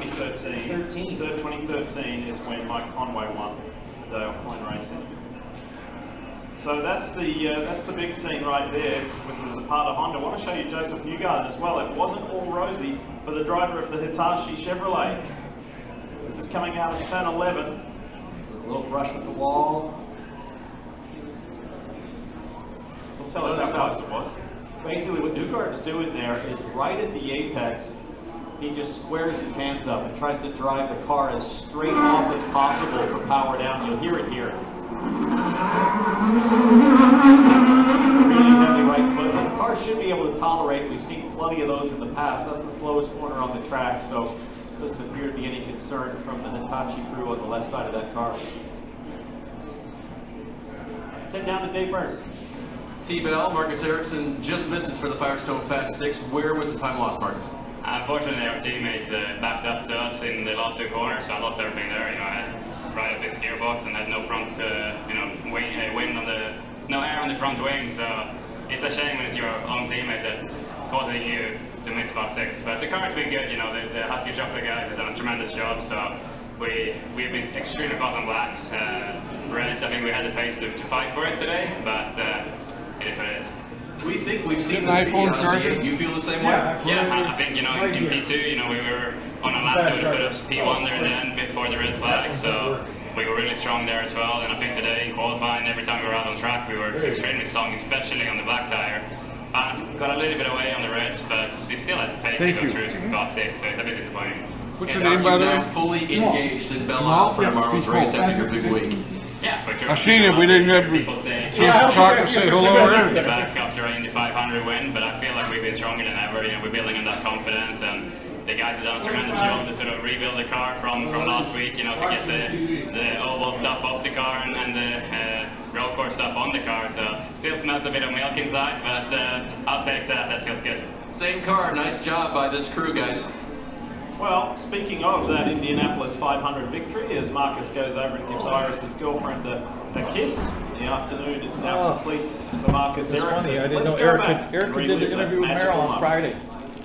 2013 is when Mike Conway won Dale Coyne Racing. So that's the big scene right there with the Zapata Honda. I want to show you Joseph Newgarden as well. It wasn't all rosy for the driver of the Hitachi Chevrolet. This is coming out of turn 11. A little brush with the wall. So tell us how close it was. Basically what Newgarden's doing there is right at the apex, he just squares his hands up and tries to drive the car as straight off as possible for power down. You'll hear it here. plenty of those in the past. That's the slowest corner on the track, so doesn't appear to be any concern from the Hitachi crew on the left side of that car. Send down to Dave Burns. T-Bell, Marcus Ericsson just misses for the Firestone Fast 6. Where was the time lost, Marcus? Unfortunately, our teammate backed up to us in the last two corners, so I lost everything there. You know, I had right a fixed gearbox and had no front, wind on the, no air on the front wing. So it's a shame when it's your own teammate that's causing you to miss Fast 6. But the car's been good. You know, the Husky Chocolate guys have done a tremendous job. So we've been extremely fast on blacks. Reds, I think we had the pace to fight for it today, but it is what it is. We think we've seen the speed out of the 8. You feel the same way? Yeah, I think, you know, in P2, you know, we were on a lap with a bit of P1 there then before the red flag, so we were really strong there as well. And I think today in qualifying, every time we were out on track, we were extremely strong, especially on the black tire. Balance got a little bit away on the reds, but he still had the pace to go through to Fast 6, so it's a bit disappointing. What's your name, by the way? Now fully engaged in Belle Isle for tomorrow's race after your big week. Yeah, for sure. I've seen it. We didn't have to talk to say hello or anything. Back after an Indy 500 win, but I feel like we've been stronger than ever. You know, we're building on that confidence, and the guys have done a tremendous job to sort of rebuild the car from last week. You know, to get the oval stuff off the car and the road course stuff on the car. So still smells a bit of milk inside, but I'll take that. That feels good. Same car. Nice job by this crew, guys. Well, speaking of that Indianapolis 500 victory, as Marcus goes over and gives Iris's girlfriend a kiss, the afternoon is now complete for Marcus Ericsson. Funny, I didn't know Erica did the interview with Meryl on Friday.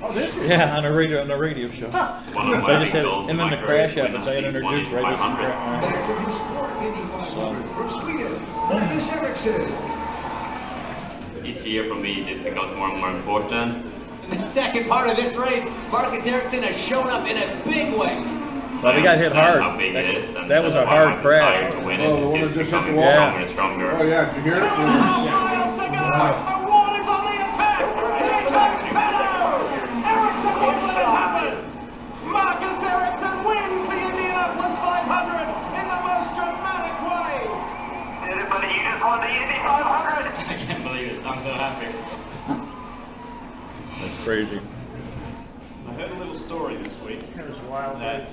Oh, did you? Yeah, on a radio show. So I just had, and then the crash happens. I had introduced right From Sweden, Marcus Ericsson. Each year for me just becomes more and more important. In the second part of this race, Marcus Ericsson has shown up in a big way. Well, they got hit hard. That was a hard crash. Oh, the one that just hit the wall? Yeah. Oh, yeah, did you hear it? Marcus Ericsson wins the Indianapolis 500 in the most dramatic way. Everybody, you just won the Indy 500. I can't believe it. I'm so happy. That's crazy. I heard a little story this week. It was wild. That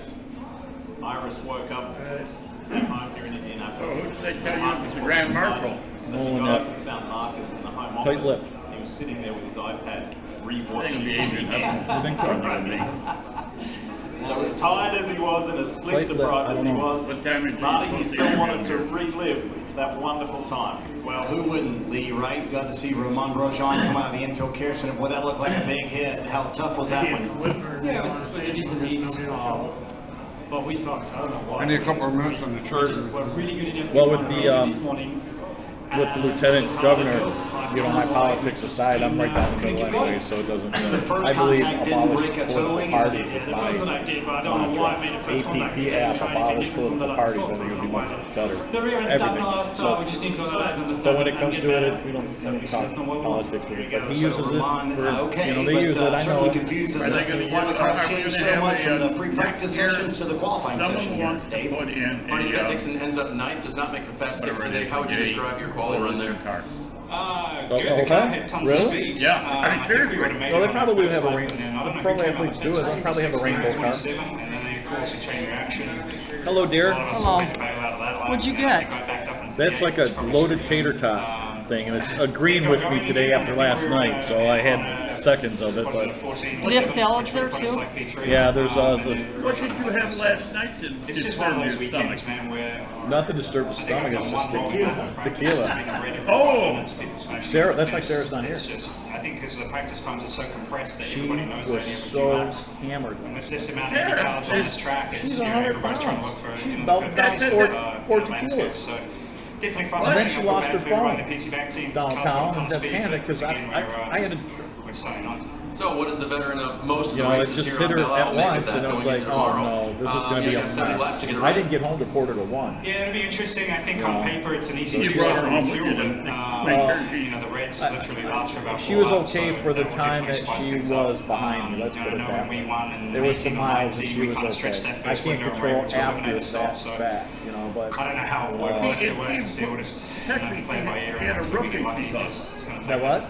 Iris woke up at home here in Indianapolis. Oh, they tell you it was the Grand Marshal. So she got up and found Marcus in the home office. Tight lip. He was sitting there with his iPad Thing be rewatching. Adrian. So as tired as he was and as sleep deprived as he was, Marty, he still wanted to relive that wonderful time. Well, who wouldn't, Lee, right? Got to see Romain Grosjean come out of the infield care center. Boy, that looked like a big hit. How tough was that one? Yeah, it was a decent heat. But we sucked. I don't know why. I need a couple more minutes on the charger. We're really good enough. Well, with the lieutenant governor, you know, my politics aside, I'm right down the middle anyway, so it doesn't. I believe abolish political parties is The first one I did, but I don't know why I made a first contact. APP app abolish political parties. I think it would be much better. The rear end stop last start, we just need to analyze and understand. So when it comes to it, we don't talk politics with it. But he uses it for, Okay, you know, they use it, I know. certainly confused as to why the car changed so much from the free practice sessions to the qualifying session here, Dave. Marty Scott Dixon ends up 9th, does not make the Fast 6 today. How would you describe your quality run there? Good. The car had tons of speed. Yeah, I think we would have made Well, it they on our probably first have a lap, rainbow. and then I don't know Pro who came athletes out do it. next. They probably have a rainbow car. 27, and then they forced a chain reaction. Hello, dear. What'd you get? That's like a loaded tater tot thing, and it's agreeing with me today after last night, so I had seconds of it. But Do they have salads there too? yeah, there's What did you have last night to It's just one of those disturb your weekends, stomach? man, where nothing disturbs the stomach. It's just tequila. Oh! Sarah, that's why Sarah's not here. It's just, I think because the practice times are so compressed that She everybody knows was only every few so laps. hammered. And with this amount of cars on this track, it's, She's you know, 100 everybody's trying to look pounds. for She's you know, belting down four landscape. tequilas. So definitely And frustrating. then she lost her phone The PC back team downtown and had panic because I had to. We're Sunday night. So what does the veteran of most of You the know, it races just here hit on her Belle at Isle make once, of that and I was going like, into oh tomorrow? no, this is going to be you a got 70 laps to get mess. it I right. didn't get home to quarter to one. Yeah, it'll be interesting. I think You on know. paper it's an easy You 2 brought her step home fuel. with you, didn't you? You know, the Reds literally last for about She 4 was laps, okay so for the that will time definitely that spice she things was up. behind me. Let's You put know, it I know that when we way. won in There were 18 some or miles that 19, she we was kind of stretched okay. that I first can't window and control were able to eliminate after the stop. that So back, you know, but I don't know how it worked to still just, you know, play by ear and hopefully we get lucky because it's going to that take what?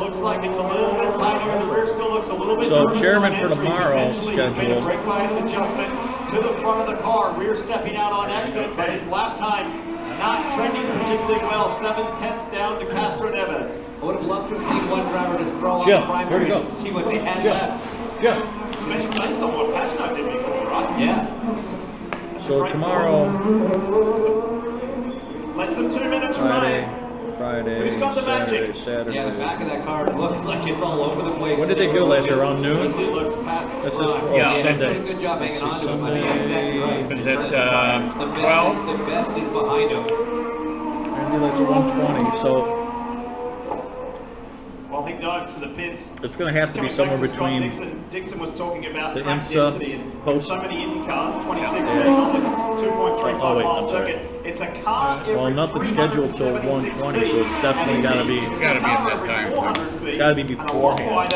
looks like it's a little bit tighter. The rear still looks a little bit So, nervous chairman on for entry. tomorrow's Eventually, he's made a schedule. brake bias adjustment to the front of the car. Rear stepping out on exit, but his lap time not trending particularly well. 7/10 down to Castro Neves. I would have loved to have seen one driver just throw on Jim, the primary here we go. and see what they had Jim. left. Based on what Pagano did before, right? Yeah. So tomorrow, Less than 2 minutes Friday, remaining. Friday, Who's got the Saturday, magic? Saturday. Yeah, the back of that car looks like it's all over the place. What did they do last year, around noon? It looks past its This is prime. Sunday. Doing a good job hanging on to him. I mean, exactly right. Is it, The best 12? is the best is behind him. Maybe like 120. So Well, Well, he dove to the pits. It's going to have to be somewhere between Dixon was talking about the track IMSA density and post. so many Indy cars, 26 being on this 2.35 mile circuit. It's a car every Well, nothing's scheduled till 1:20, so it's definitely got to be. It's got to be in that time. It's got to be beforehand. Find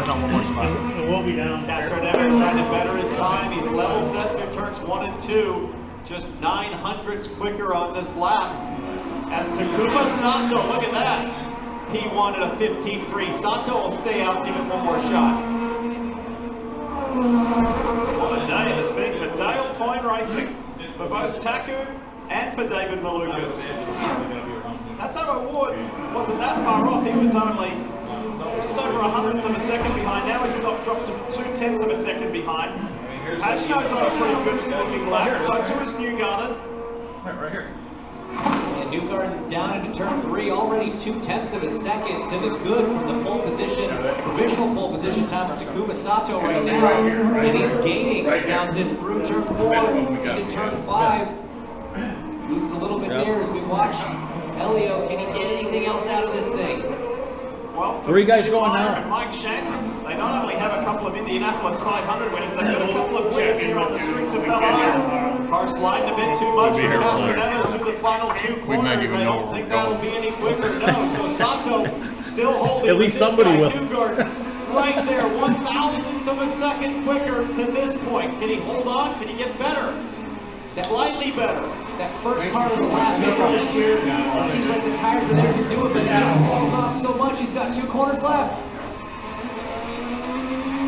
out one more spot. We'll be down. Castro Never trying to better his time. He's level set through turns 1 and 2. Just 900ths quicker on this lap. As Takuma Sato, look at that. P1 at a 15.3. Sato will stay out, give it one more shot. What a day it's been for Dale Point Racing, for both Taku and for David Malukas. That Tato Ward wasn't that far off. He was only just over 100th of a second behind. Now he's dropped to 0.2 of a second behind. Pagino's on a pretty good looking lap, so too is Newgarden. Right here. And Newgarden down into turn 3, already 0.2 of a second to the good from the pole position, provisional pole position time of Takuma Sato right now. And he's gaining Townsend through turn 4 into turn 5. Loses a little bit there as we watch Elio. Can he get anything else out of this thing? Well, 3 guys going now. And Mike Shank, they not only have a couple of Indianapolis 500 winners, they've got a couple of winners here on the streets of Bel-Air. Car sliding a bit too much for Castanedas through the final 2 corners. I don't think that'll be any quicker, no. So Sato still holding. At least somebody will. Newgarden right there, 1,000th of a second quicker to this point. Can he hold on? Can he get better? Slightly better. That first part of the lap, this year, it seems like the tires are there to do it, but it just falls off so much. He's got 2 corners left.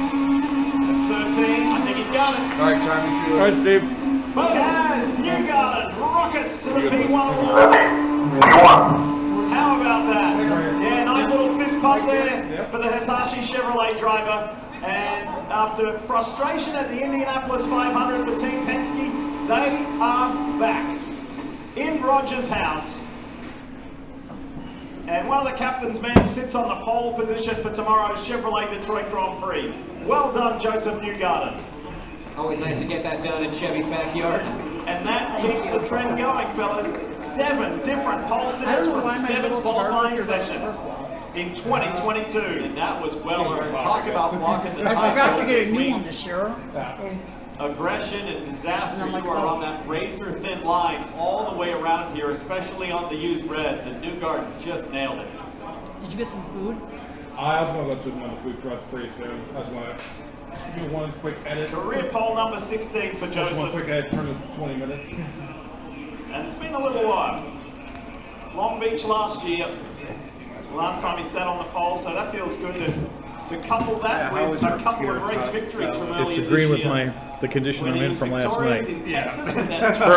13, I think he's got it. All right, time to shoot. All right, Dave. Guys, Newgarden rockets to the P1 award. How about that? Yeah, nice little fist pump there for the Hitachi Chevrolet driver. And after frustration at the Indianapolis 500 for Team Penske, they are back in Rogers' house. And one of the captain's men sits on the pole position for tomorrow's Chevrolet Detroit Grand Prix. Well done, Joseph Newgarden. Always nice to get that done in Chevy's backyard. And that keeps the trend going, fellas. 7 different pole sitters from 7 qualifying sessions in 2022. And that was well earned. Talk about walking the tightrope. I forgot to get a new one this year. Aggression and disaster. You are on that razor thin line all the way around here, especially on the used reds, and Newgarden just nailed it. Did you get some food? I was going to go to one of the food trucks pretty soon. I just want to do one quick edit. Career pole number 16 for Joseph. Just one quick edit, turn to 20 minutes. And it's been a little while. Long Beach last year. Last time he sat on the pole, so that feels good to couple that with a couple of race victories from earlier It's this agreeing with year. the condition I'm in from last night. Yeah.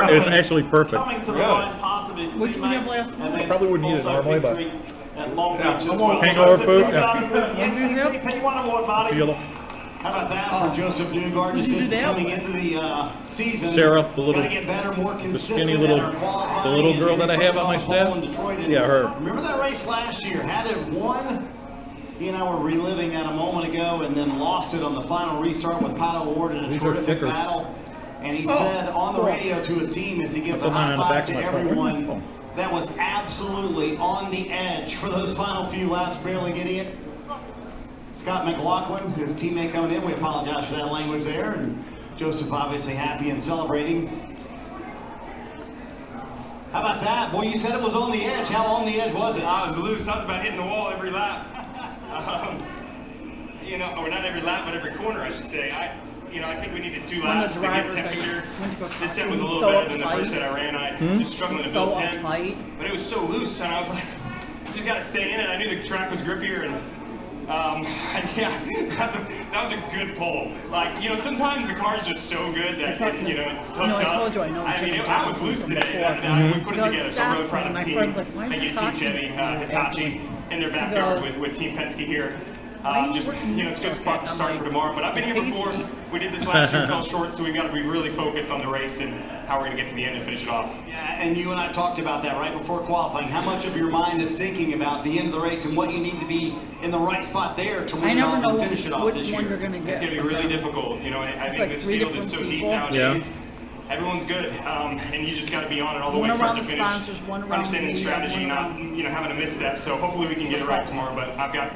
It was actually perfect. Coming to the line pass of his Which one you have last teammate, and then Probably wouldn't eat it also normally, but victory at Long Beach as well. hangover Joseph food. Newgarden with the NTT P1 award, Marty. Yellow. How about that for Joseph Newgarden? He said coming into the season, Sarah, the little, gotta get better, more the consistent skinny at little, our qualifying, the little and girl that I have puts on my on pole in staff. Detroit. And Yeah, her. Remember that race last year? Had it won. He and I were reliving that a moment ago, and then lost it on the final restart with Pato Ward in a These are terrific stickers. battle. And he said on the radio to his team as he gives a That's high on the five back to of my car. everyone that was absolutely on the edge for those final few laps, barely getting it. Scott McLaughlin, his teammate coming in, we apologize for that language there, and Joseph obviously happy and celebrating. How about that? Boy, you said it was on the edge. How on the edge was it? I was loose. I was about hitting the wall every lap. You know, or not every lap, but every corner, I should say. I think we needed 2 laps to get temperature. This set was a little better than the first set I ran. I was struggling to build temp, but it was so loose, and I was like, you just got to stay in it. I knew the track was grippier, and yeah, that was a good pull. Like, sometimes the car's just so good that, it's tough. I told you I know. I was loose today. We put it together, so I'm really proud of the team. Thank you to Team Chevy, Hitachi, in their backyard with Team Penske here. It's a good spot to start for tomorrow. But I've been here before. We did this last year, fell short, so we've got to be really focused on the race and how we're going to get to the end and finish it off. Yeah, and you and I talked about that right before qualifying. How much of your mind is thinking about the end of the race and what you need to be in the right spot there to win it off and finish it off this year? It's going to be really difficult. I think this field is so deep nowadays. everyone's good, and you just got to be on it all the way, start to finish. Understanding the strategy, not having a misstep. So hopefully we can get it right tomorrow. But I've got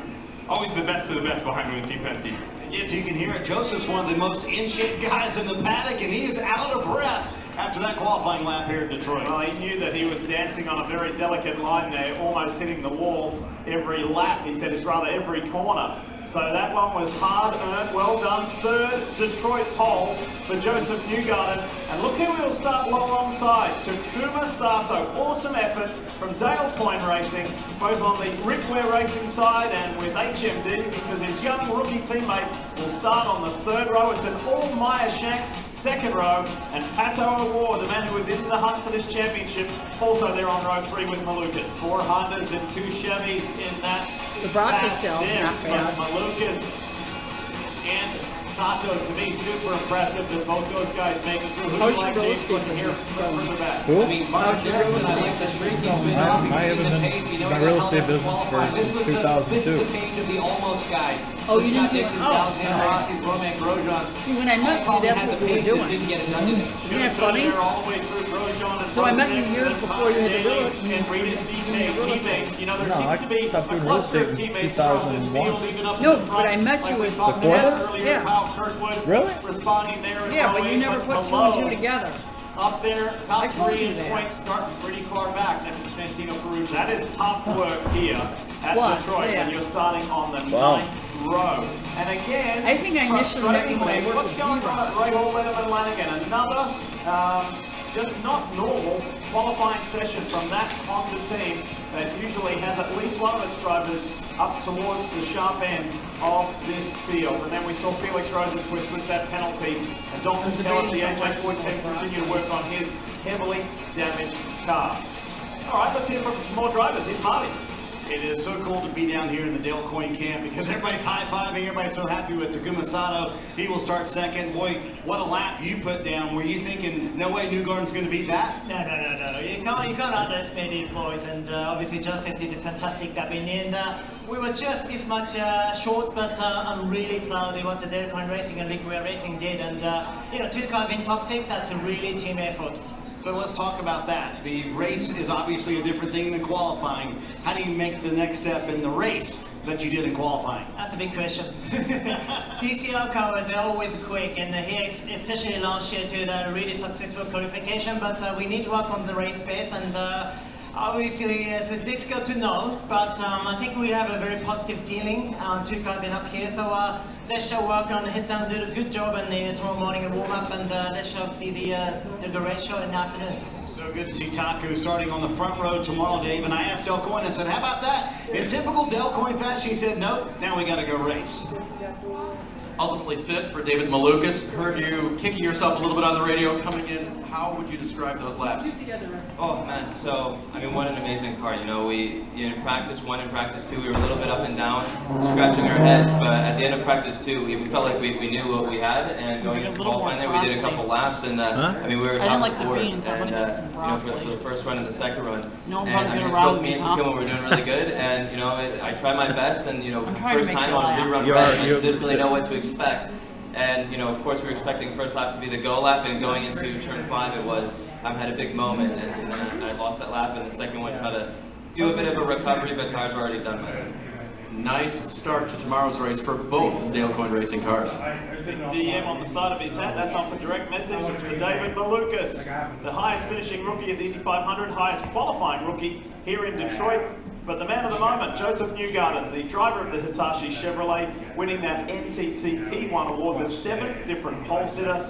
always the best of the best behind me with Team Penske. If you can hear it, Joseph's one of the most in-shape guys in the paddock, and he is out of breath after that qualifying lap here at Detroit. Well, he knew that he was dancing on a very delicate line there, almost hitting the wall every lap. He said it's rather every corner. So that one was hard earned, well done. Third Detroit pole for Joseph Newgarden. And look who we'll start alongside. Takuma Sato, awesome effort from Dale Coyne Racing, both on the Rick Ware Racing side and with HMD, because his young rookie teammate will start on the third row. It's an all Meyer Shank second row, and Pato Award, the man who was in the hunt for this championship, also there on row 3 with Malukas. 4 Hondas and 2 Chevys in that. The broccoli still, not bad. Malukas and Sato, to me, super impressive that both those guys make it through. Who do you like, James, looking here further back? Cool. I mean, Mark Erickson, I like the streak he's been on. I haven't been in my real estate business for This was 2002. This is the page of the almost guys. Oh, you didn't do it? Dixon's, Alexander Rossi's, Romain Grosjean's. See, when I met you, that's what we were doing. Didn't get it done today. Isn't that funny? So I met you years before you had the real estate. You know, there No, seems to be I stopped a doing real cluster estate of in teammates around this 2001. field, even up in No, the front. but I met you Like we with talked before about that? earlier, Yeah. Kyle Kirkwood Really? responding there. in Yeah, row but you eight, never put 2 below, and 2 together. Up there, I top told 3 you in that. points, starting pretty far back next to Santino Ferrucci. That is tough work here at What? Detroit, Say and it. you're starting on the Wow. 9th row. And again, I think I initially met you when I frustratingly, worked what's at going Zero. on at Rahal Letterman Lanigan? Another just not normal qualifying session from that Honda team that usually has at least one of its drivers up towards the sharp end of this field. And then we saw Felix Rosenquist with that penalty, and Dalton Kellett, the AJ Foyt team, continue to work on his heavily damaged car. All right, let's hear from some more drivers. Here's Marty. It is so cool to be down here in the Dale Coyne camp because everybody's high-fiving, everybody's so happy with Takuma Sato. He will start second. Boy, what a lap you put down. Were you thinking, no way Newgarden's going to beat that? No. You can't underestimate these boys, and obviously Joseph did a fantastic lap in the end. We were just this much short, but I'm really proud of what the Dale Coyne Racing and Rick Ware Racing did, and 2 cars in top 6, that's a really team effort. So let's talk about that. The race is obviously a different thing than qualifying. How do you make the next step in the race that you did in qualifying? That's a big question. DCR cars are always quick, and here, especially last year, did a really successful qualification, but we need to work on the race pace, and obviously it's difficult to know, but I think we have a very positive feeling, 2 cars in up here, so let's show work on hit down, do a good job in tomorrow morning and warm up, and let's show see the race show in the afternoon. So good to see Taku starting on the front row tomorrow, Dave. And I asked Dale Coyne, I said, how about that? In typical Dale Coyne fashion, he said, nope, now we got to go race. Ultimately 5th for David Malukas. Heard you kicking yourself a little bit on the radio coming in. How would you describe those laps? Oh man, so I mean, what an amazing car. You know, we in practice 1 and practice 2, we were a little bit up and down, scratching our heads. But at the end of practice 2, we felt like we knew what we had. And going into qualifying there, we did a couple laps, and I mean, we were top of the board. And for the first run and the second run, and I mean, me and Takuma were doing really good. And you know, I tried my best, and you know, first time on rerun events, I didn't really know what to expect. And you know, of course, we were expecting first lap to be the go lap, and going into turn 5, it was had a big moment, and so then I lost that lap, and the second one tried to do a bit of a recovery, but tires were already done by then. Nice start to tomorrow's race for both Dale Coyne Racing cars. Big DM on the side of his hat. That's not for direct message. It's for David Malukas, the highest finishing rookie at the Indy 500, highest qualifying rookie here in Detroit. But the man of the moment, Joseph Newgarden, the driver of the Hitachi Chevrolet, winning that NTTP1 award, the 7th different pole sitter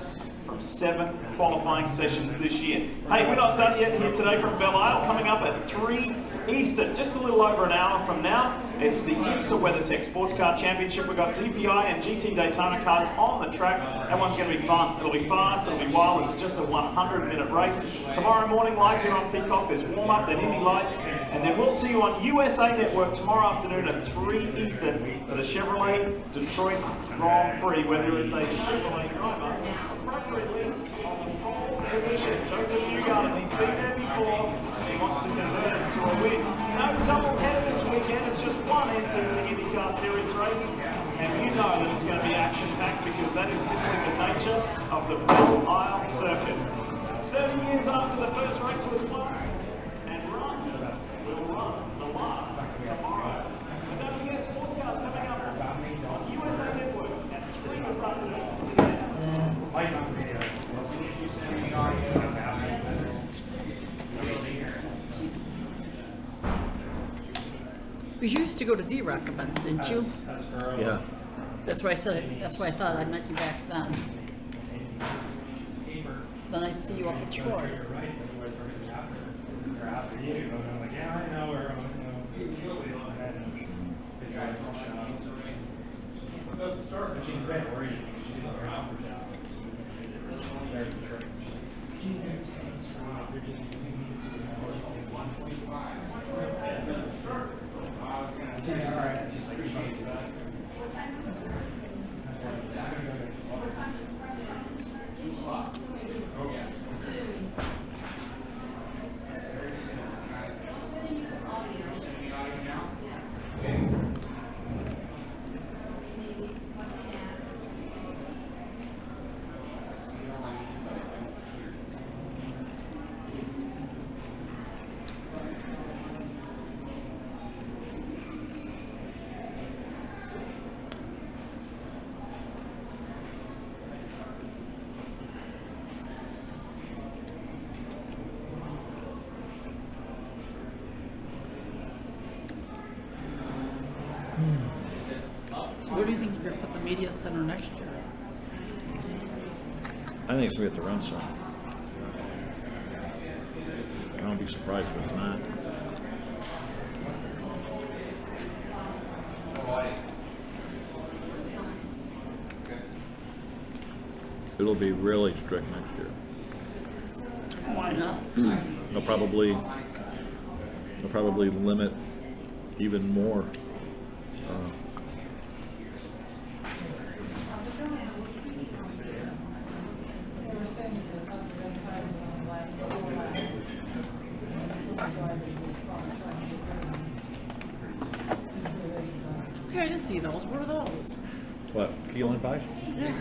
from 7 qualifying sessions this year. Hey, we're not done yet here today from Belle Isle. Coming up at 3 Eastern, just a little over an hour from now, it's the IMSA WeatherTech Sports Car Championship. We've got DPI and GT Daytona cars on the track. That one's going to be fun. It'll be fast, it'll be wild. It's just a 100-minute race. Tomorrow morning, live here on Peacock, there's warm-up, then Indy Lights, and then we'll see you on USA Network tomorrow afternoon at 3 Eastern for the Chevrolet Detroit Grand Prix, where there is a Chevrolet driver appropriately on the pole position. Joseph Newgarden, he's been there before, and he wants to convert it to a win. No double header this weekend, it's just one NTT IndyCar Series race, and you know that it's going to be action-packed because that is simply the nature of the Belle Isle circuit. 30 years after the first race was won, and Run will run the last tomorrow. And don't forget, sports cars coming up on USA Network at 3 this afternoon. Because you used to go to Z-Rock events, didn't you? Yeah. That's why I said it. That's why I thought I met you back then. Then I'd see you up at Troy. Where do you think you're going to put the media center next year? I think it's going to be at the Run Center. I won't be surprised if it's not. It'll be really strict next year. Why not? They'll probably limit even more. Okay, I didn't see those. Where were those? What? Key lime pies? Yeah.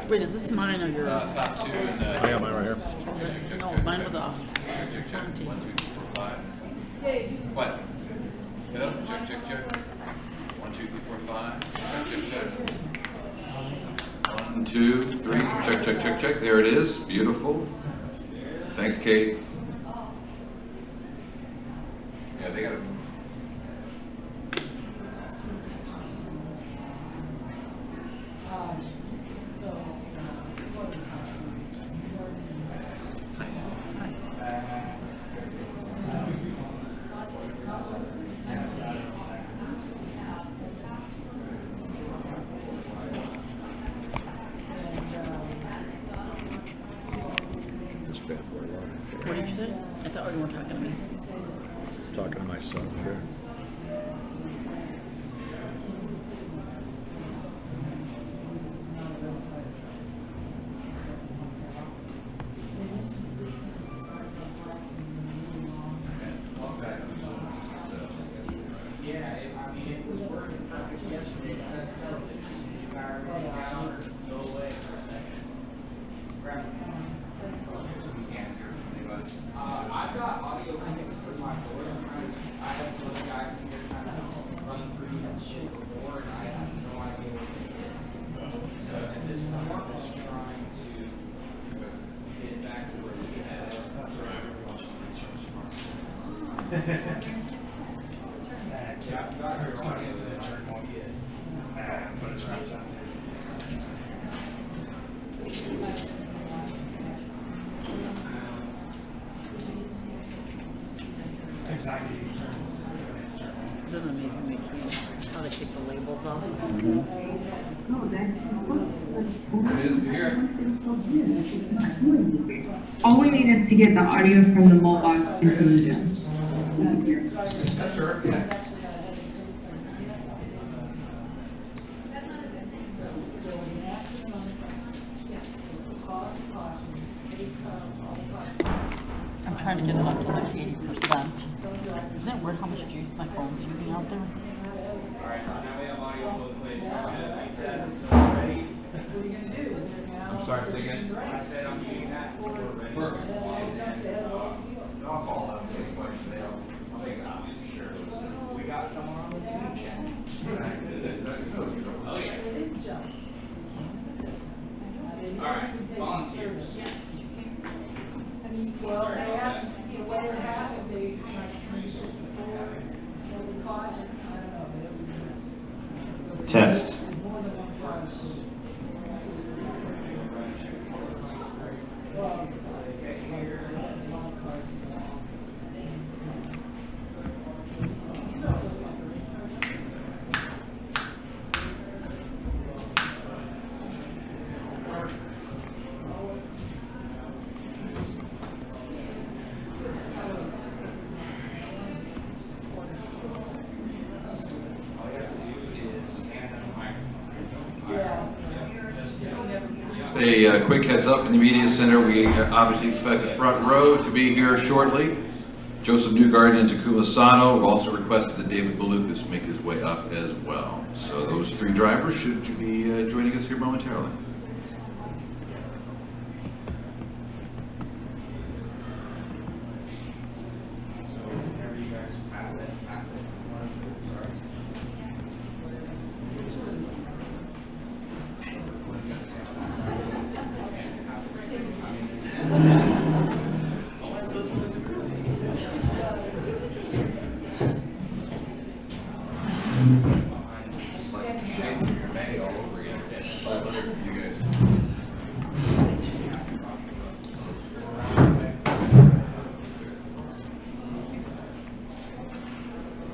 Wait, is this mine or yours? I got mine right here. No, mine was off. 17. What? Hello? Check, check, check. 1, 2, 3, 4, 5. Check, check, check. 1, 2, 3. Check, check, check, check. There it is. Beautiful. Thanks, Kate. Yeah, they got it. What did you say? I thought you weren't talking to me. Talking to myself here. I've got audio clips for my board. I had some other guys in here trying to run through that shit before, and I had no idea what they did. So at this point, I'm just trying to get it back to where we had it. That's right. Yeah, I forgot your audience in the church. But it's right sounds Exactly. Isn't it amazing they can how they take the labels off? It is here. All we need is to get the audio from the mobile inclusion. That's sure. Yeah. I'm trying to get it up to like 80%. Isn't it weird how much juice my phone's using out there? Alright, so now we have audio I'm sorry, say again? I said I'm doing that. Perfect. I'll call out any question they have. I'll take it out. Sure. We got someone on the Zoom chat. Oh, yeah. All right, volunteers. Well, they have, you know, whatever happened, they tried to trace it before, the caution, I don't know, but it was a mess. Test. More than one person. A quick heads up in the media center, we obviously expect the front row to be here shortly. Joseph Newgarden and Takuma Sato. We've also requested that David Balukas make his way up as well. So those three drivers should be joining us here momentarily.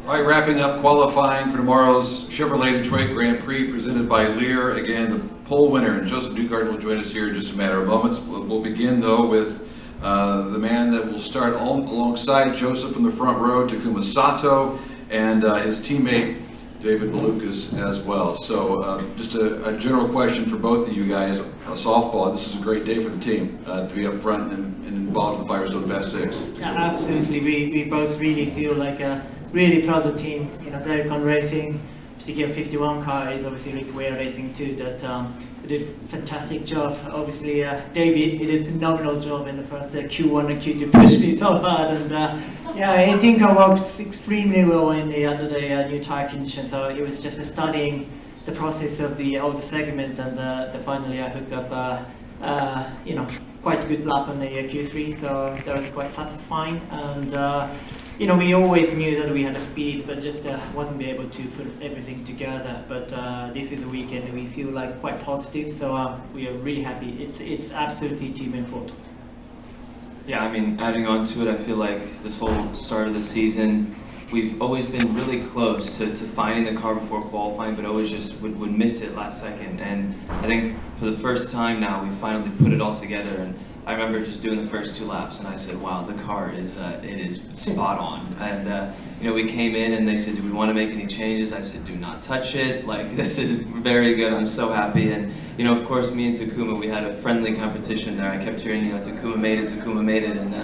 All right, wrapping up qualifying for tomorrow's Chevrolet Detroit Grand Prix presented by LEAR. Again, the pole winner, and Joseph Newgarden will join us here in just a matter of moments. We'll begin though with the man that will start alongside Joseph in the front row, Takuma Sato, and his teammate David Balukas as well. So just a general question for both of you guys. Softball, this is a great day for the team to be up front and involved in the Firestone Fast 6. Yeah, absolutely. We both really feel like a really proud of the team. You know, Derek on racing, particularly 51 car is obviously Rick Ware racing too, that did a fantastic job. Obviously, David, he did a phenomenal job in the first Q1 and Q2, pushed me so hard, and yeah, he didn't go out extremely well in the other day, new tire condition. So it was just studying the process of the segment, and finally I hooked up, you know, quite a good lap on the Q3, so that was quite satisfying. And you know, we always knew that we had a speed, but just wasn't be able to put everything together. But this is a weekend that we feel like quite positive, so we are really happy. It's absolutely team effort. Yeah, I mean, adding on to it, I feel like this whole start of the season, we've always been really close to finding the car before qualifying, but always just would miss it last second. And I think for the first time now, we finally put it all together. And I remember just doing the first 2 laps, and I said, wow, the car is it is spot on. And you know, we came in and they said, do we want to make any changes? I said, do not touch it. Like, this is very good. I'm so happy. And you know, of course, me and Takuma, we had a friendly competition there. I kept hearing, you know, Takuma made it, and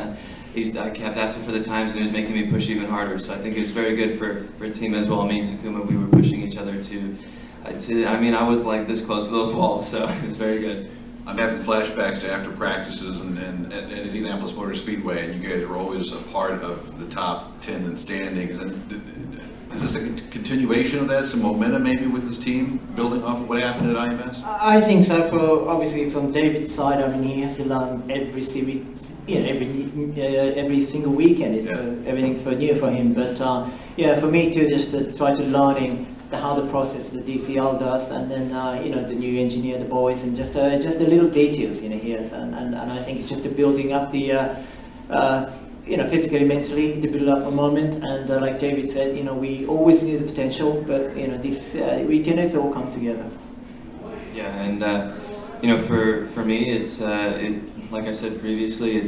I kept asking for the times, and it was making me push even harder. So I think it was very good for a team as well. Me and Takuma, we were pushing each other to I mean, I was like this close to those walls, so it was very good. I'm having flashbacks to after practices and at Indianapolis Motor Speedway, and you guys are always a part of the top 10 in standings. And is this a continuation of that, some momentum maybe with this team, building off of what happened at IMS? I think so. For obviously from David's side, I mean, he has to learn every every single weekend. It's everything's so new for him. But yeah, for me too, just to try to learning how the process the DCL does, and then you know, the new engineer, the boys, and just the little details, you know, here, and I think it's just the building up the you know, physically, mentally, to build up a moment. And like David said, you know, we always knew the potential, but you know, this weekend it's all come together. Yeah, and you know, for me, it's like I said previously,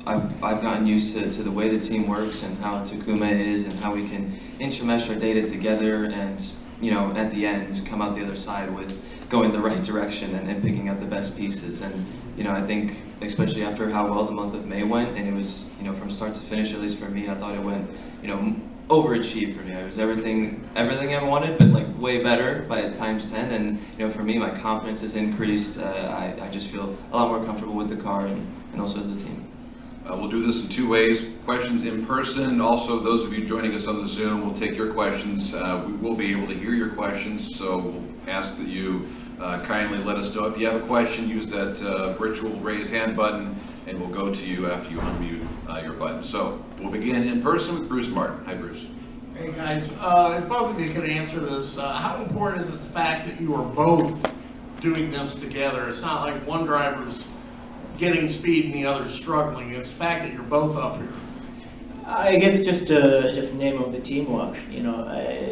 I've gotten used to the way the team works and how Takuma is and how we can intermesh our data together, and you know, at the end come out the other side with going the right direction and picking up the best pieces. And you know, I think especially after how well the month of May went, and it was, you know, from start to finish, at least for me, I thought it went, you know, overachieved for me. It was everything I wanted, but like way better by times 10. And you know, for me, my confidence has increased. I just feel a lot more comfortable with the car and also as a team. We'll do this in 2 ways. Questions in person. Also, those of you joining us on the Zoom, we'll take your questions. We will be able to hear your questions, so we'll ask that you kindly let us know. If you have a question, use that virtual raised hand button, and we'll go to you after you unmute your button. So we'll begin in person with Bruce Martin. Hi, Bruce. Hey guys, if both of you could answer this, how important is it the fact that you are both doing this together? It's not like one driver's getting speed and the other's struggling. It's the fact that you're both up here. I guess just the name of the teamwork. You know,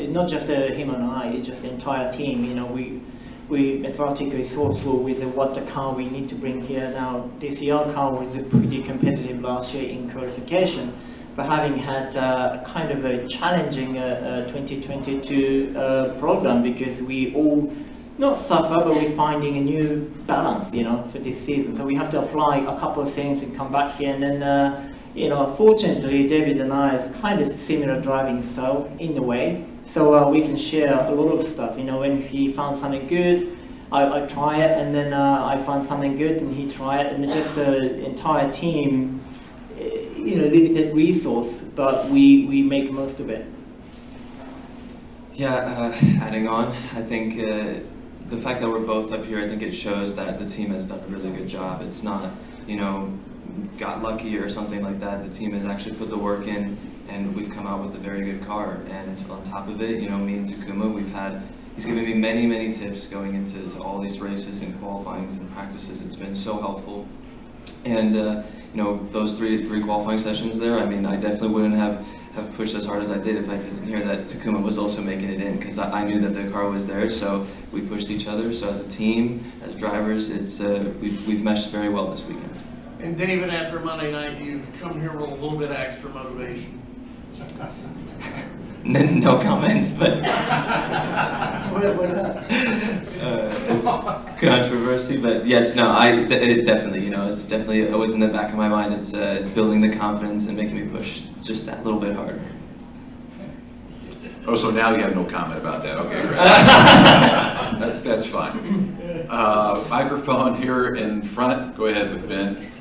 not just him and I. It's just the entire team. You know, we methodically thought through with what the car we need to bring here. Now, DCR car was pretty competitive last year in qualification, but having had kind of a challenging 2022 program, because we all not suffer, but we're finding a new balance, you know, for this season. So we have to apply a couple of things and come back here. And then, you know, fortunately, David and I is kind of similar driving style in a way. So we can share a lot of stuff. You know, when he found something good, I try it, and then I find something good and he try it, and it's just the entire team, you know, limited resource, but we make most of it. Yeah, adding on, I think the fact that we're both up here, I think it shows that the team has done a really good job. It's not, you know, got lucky or something like that. The team has actually put the work in, and we've come out with a very good car. And on top of it, you know, me and Takuma, he's given me many tips going into all these races and qualifyings and practices. It's been so helpful. And you know, those three qualifying sessions there, I mean, I definitely wouldn't have pushed as hard as I did if I didn't hear that Takuma was also making it in, because I knew that the car was there, so we pushed each other. So as a team, as drivers, it's we've meshed very well this weekend. And David, after Monday night, you've come here with a little bit of extra motivation. No comments, but it's controversy. But yes, no, it definitely, you know, it's definitely always in the back of my mind. It's building the confidence and making me push just that little bit harder. Oh, so now you have no comment about that? Okay, great. That's fine. Microphone here in front. Go ahead with Ben.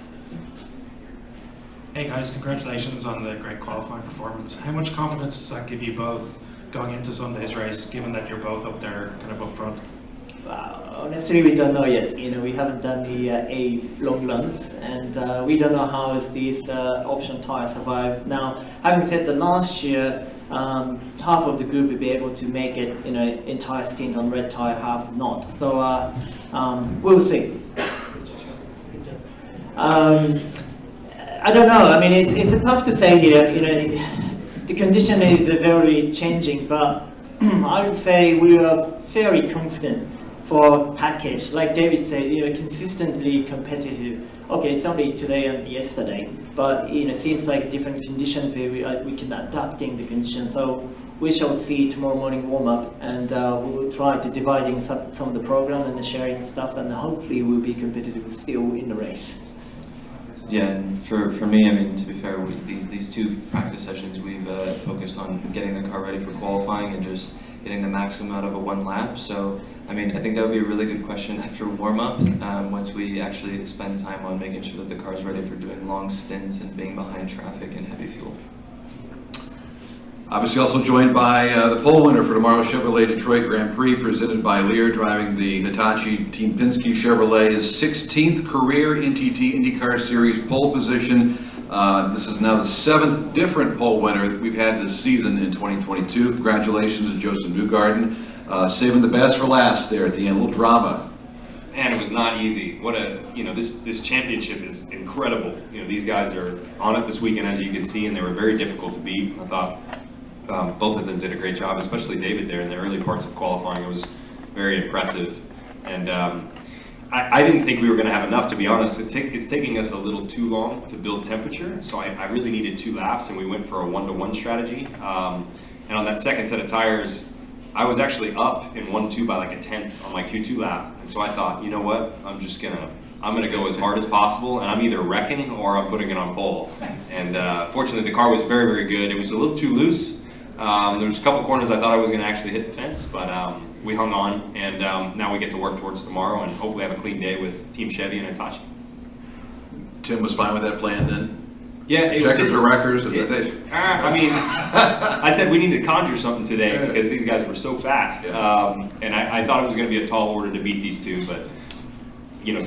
Hey guys, congratulations on the great qualifying performance. How much confidence does that give you both going into Sunday's race, given that you're both up there kind of up front? Honestly, we don't know yet. You know, we haven't done the A long runs, and we don't know how these option tires survive. Now, having said that, last year, half of the group will be able to make it, you know, entire stint on red tire, half not. So we'll see. I don't know. I mean, it's tough to say here. You know, the condition is very changing, but I would say we are very confident for package. Like David said, you know, consistently competitive. Okay, it's only today and yesterday, but you know, seems like different conditions here. We can adapting the conditions. So we shall see tomorrow morning warm up, and we will try to dividing some of the program and the sharing stuff, and hopefully we'll be competitive still in the race. Yeah, and for me, I mean, to be fair, these 2 practice sessions, we've focused on getting the car ready for qualifying and just getting the maximum out of a 1 lap. So, I mean, I think that would be a really good question after warm-up, once we actually spend time on making sure that the car is ready for doing long stints and being behind traffic and heavy fuel. Obviously also joined by the pole winner for tomorrow's Chevrolet Detroit Grand Prix, presented by Lear, driving the Hitachi Team Penske Chevrolet, his 16th career NTT IndyCar Series pole position. This is now the 7th different pole winner that we've had this season in 2022. Congratulations to Joseph Newgarden, saving the best for last there at the end. A little drama. Man, it was not easy. What a, you know, this championship is incredible. You know, these guys are on it this weekend, as you can see, and they were very difficult to beat. I thought both of them did a great job, especially David there in the early parts of qualifying. It was very impressive. And I didn't think we were going to have enough, to be honest. It's taking us a little too long to build temperature, so I really needed 2 laps, and we went for a 1-to-1 strategy. And on that second set of tires, I was actually up in 1-2 by like a 10th on my Q2 lap. And so I thought, you know what, I'm just going to I'm going to go as hard as possible, and I'm either wrecking or I'm putting it on pole. And fortunately, the car was very, very good. It was a little too loose. There was a couple corners I thought I was going to actually hit the fence, but we hung on, and now we get to work towards tomorrow and hopefully have a clean day with Team Chevy and Hitachi. Tim was fine with that plan then? Yeah, checkers or wreckers? I mean, I said we need to conjure something today because these guys were so fast, and I thought it was going to be a tall order to beat these two, but you know,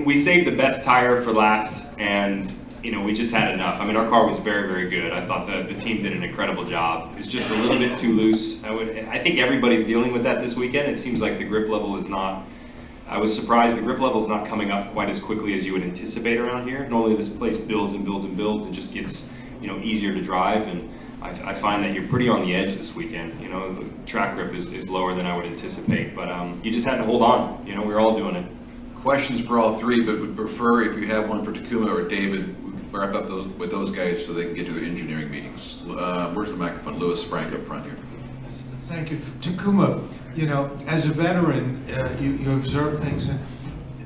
we saved the best tire for last, and you know, we just had enough. I mean, our car was very, very good. I thought the team did an incredible job. It's just a little bit too loose. I think everybody's dealing with that this weekend. It seems like the grip level is not. I was surprised the grip level is not coming up quite as quickly as you would anticipate around here. Normally this place builds and builds and builds. It just gets, you know, easier to drive, and I find that you're pretty on the edge this weekend. You know, the track grip is lower than I would anticipate, but you just had to hold on. You know, we're all doing it. Questions for all three, but would prefer if you have one for Takuma or David, wrap up with those guys so they can get to the engineering meetings. Where's the microphone? Lewis Frank up front here. Thank you. Takuma, you know, as a veteran, you observe things, and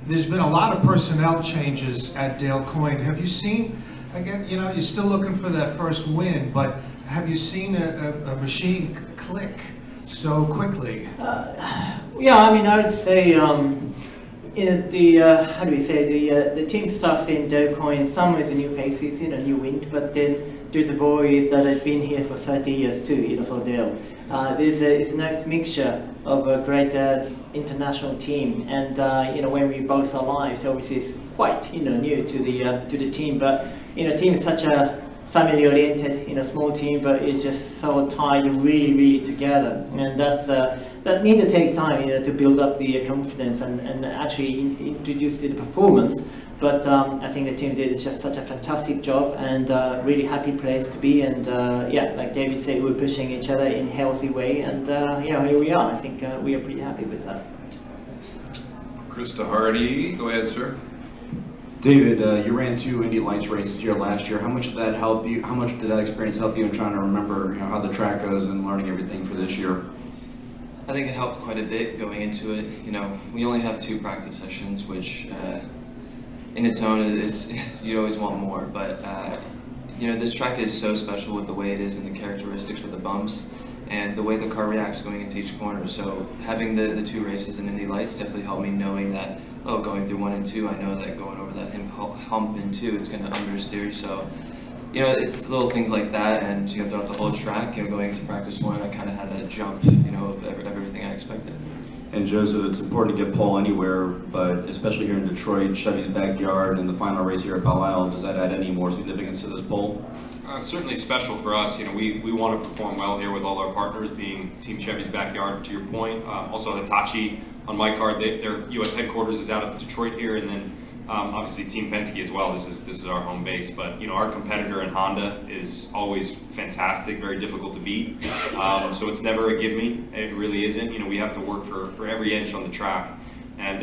there's been a lot of personnel changes at Dale Coyne. Have you seen, again, you know, you're still looking for that first win, but have you seen a machine click so quickly? Yeah, I mean, I would say in the how do we say, the team stuff in Dale Coyne, some is new faces, you know, new wind, but then there's the boys that have been here for 30 years too, you know, for Dale. It's a nice mixture of a great international team, and you know, when we both arrived, obviously it's quite, you know, new to the team, but you know, team is such a family-oriented, you know, small team, but it's just so tied really, really together, and that need to take time, you know, to build up the confidence and actually introduce the performance. But I think the team did just such a fantastic job, and really happy place to be. And yeah, like David said, we're pushing each other in a healthy way, and yeah, here we are. I think we are pretty happy with that. Krista Hardy, go ahead, sir. David, you ran 2 Indy Lights races here last year. How much did that help you? How much did that experience help you in trying to remember, you know, how the track goes and learning everything for this year? I think it helped quite a bit going into it. You know, we only have 2 practice sessions, which in its own is you always want more. But you know, this track is so special with the way it is and the characteristics with the bumps and the way the car reacts going into each corner. So having the 2 races in Indy Lights definitely helped me, knowing that, oh, going through 1 and 2, I know that going over that hump in 2, it's going to understeer. So, you know, it's little things like that, and you know, throughout the whole track, you know, going into practice 1, I kind of had that jump, you know, of everything I expected. And Joseph, it's important to get pole anywhere, but especially here in Detroit, Chevy's backyard, and the final race here at Belle Isle, does that add any more significance to this pole? Certainly special for us. You know, we want to perform well here with all our partners, being Team Chevy's backyard, to your point. Also Hitachi on my card, their U.S. headquarters is out of Detroit here, and then obviously Team Penske as well. This is our home base, but you know, our competitor in Honda is always fantastic, very difficult to beat. So it's never a give me. It really isn't. You know, we have to work for every inch on the track, and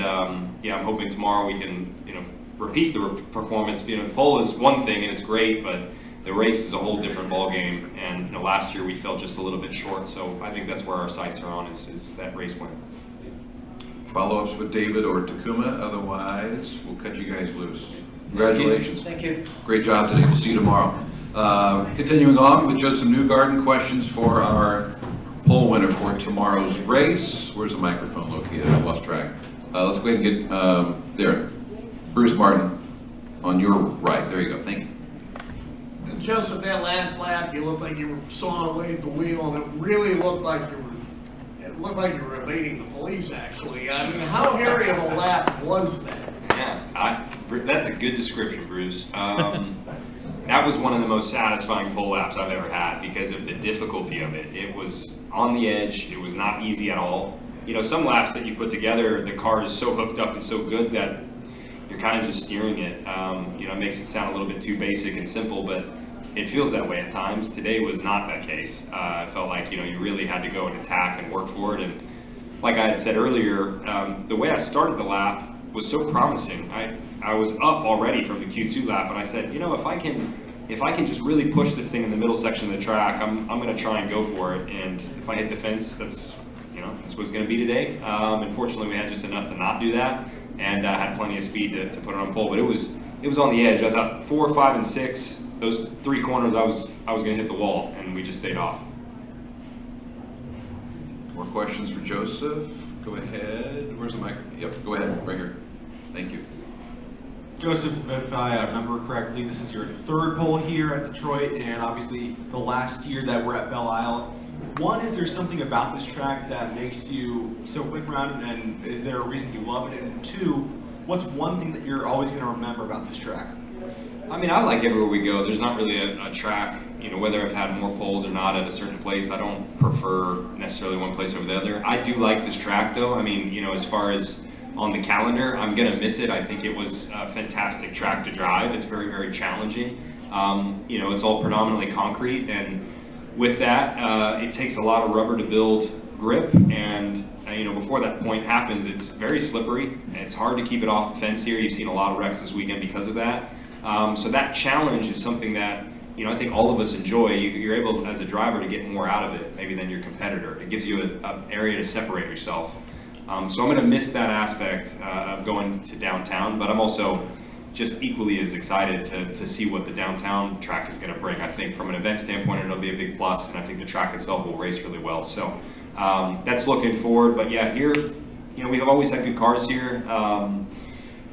yeah, I'm hoping tomorrow we can, you know, repeat the performance. You know, pole is one thing and it's great, but the race is a whole different ball game. And you know, last year we fell just a little bit short, so I think that's where our sights are on, is that race win. Follow-ups with David or Takuma, otherwise we'll cut you guys loose. Congratulations. Thank you. Great job today. We'll see you tomorrow. Continuing on with Joseph Newgarden, questions for our pole winner for tomorrow's race. Where's the microphone located? I lost track. Let's go ahead and get, there. Bruce Martin, on your right. There you go. Thank you. And Joseph, that last lap, you looked like you were sawing away at the wheel, and it really looked like you were evading the police, actually. I mean, how hairy of a lap was that? Yeah, that's a good description, Bruce. That was one of the most satisfying pole laps I've ever had because of the difficulty of it. It was on the edge. It was not easy at all. You know, some laps that you put together, the car is so hooked up and so good that you're kind of just steering it. You know, it makes it sound a little bit too basic and simple, but it feels that way at times. Today was not that case. I felt like, you know, you really had to go and attack and work for it. And like I had said earlier, the way I started the lap was so promising. I was up already from the Q2 lap, and I said, you know, if I can just really push this thing in the middle section of the track, I'm going to try and go for it. And if I hit the fence, that's what it's going to be today. Unfortunately, we had just enough to not do that. and had plenty of speed to put it on pole. But it was on the edge. I thought 4, 5, and 6, those 3 corners, I was going to hit the wall, and we just stayed off. More questions for Joseph? Go ahead. Where's the mic? Yep, go ahead, right here. Thank you. Joseph, if I remember correctly, this is your 3rd pole here at Detroit, and obviously the last year that we're at Belle Isle. One, is there something about this track that makes you so quick around it, and is there a reason you love it? And 2, what's one thing that you're always going to remember about this track? I mean, I like everywhere we go. There's not really a track, you know, whether I've had more poles or not at a certain place. I don't prefer necessarily one place over the other. I do like this track, though. I mean, you know, as far as on the calendar, I'm going to miss it. I think it was a fantastic track to drive. It's very, very challenging. You know, it's all predominantly concrete, and with that, it takes a lot of rubber to build grip, and you know, before that point happens, it's very slippery. It's hard to keep it off the fence here. You've seen a lot of wrecks this weekend because of that. So that challenge is something that, you know, I think all of us enjoy. You're able, as a driver, to get more out of it, maybe than your competitor. It gives you an area to separate yourself. So I'm going to miss that aspect of going to downtown, but I'm also just equally as excited to see what the downtown track is going to bring. I think from an event standpoint, it'll be a big plus, and I think the track itself will race really well. So that's looking forward. But yeah, here, you know, we've always had good cars here,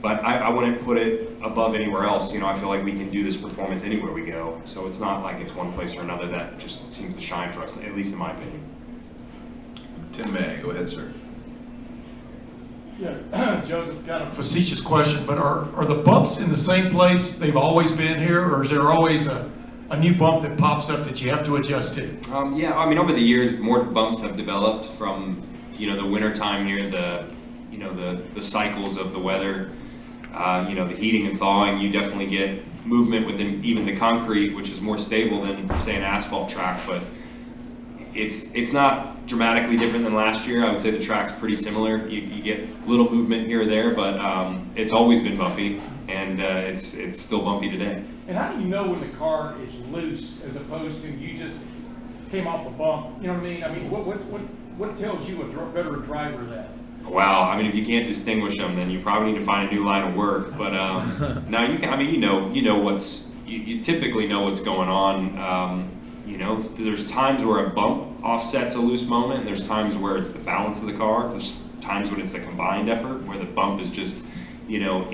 but I wouldn't put it above anywhere else. You know, I feel like we can do this performance anywhere we go. So it's not like it's one place or another that just seems to shine for us, at least in my opinion. Tim May, go ahead, sir. Yeah, Joseph, kind of facetious question, but are the bumps in the same place they've always been here, or is there always a new bump that pops up that you have to adjust to? Yeah, I mean, over the years, more bumps have developed from, you know, the winter time here, you know, the cycles of the weather, you know, the heating and thawing. You definitely get movement within even the concrete, which is more stable than, say, an asphalt track, but it's not dramatically different than last year. I would say the track's pretty similar. You get little movement here or there, but it's always been bumpy, and it's still bumpy today. And how do you know when the car is loose as opposed to you just came off a bump? You know what I mean? I mean, what tells you a better driver that? Wow, I mean, if you can't distinguish them, then you probably need to find a new line of work. But no, you can. I mean, you know what's. You typically know what's going on. You know, there's times where a bump offsets a loose moment, and there's times where it's the balance of the car. There's times when it's a combined effort, where the bump is just, you know,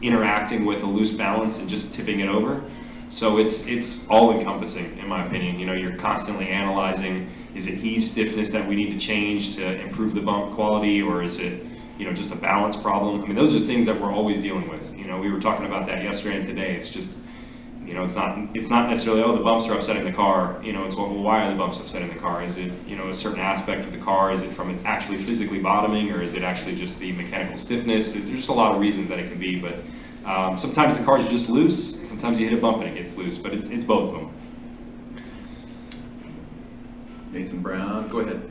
interacting with a loose balance and just tipping it over. So it's all encompassing, in my opinion. You know, you're constantly analyzing, is it heave stiffness that we need to change to improve the bump quality, or is it, you know, just a balance problem? I mean, those are things that we're always dealing with. You know, we were talking about that yesterday and today. It's just, you know, it's not necessarily, oh, the bumps are upsetting the car. You know, it's, well, why are the bumps upsetting the car? Is it, you know, a certain aspect of the car? Is it from it actually physically bottoming, or is it actually just the mechanical stiffness? There's just a lot of reasons that it can be, but sometimes the car is just loose. Sometimes you hit a bump and it gets loose, but it's both of them. Nathan Brown, go ahead.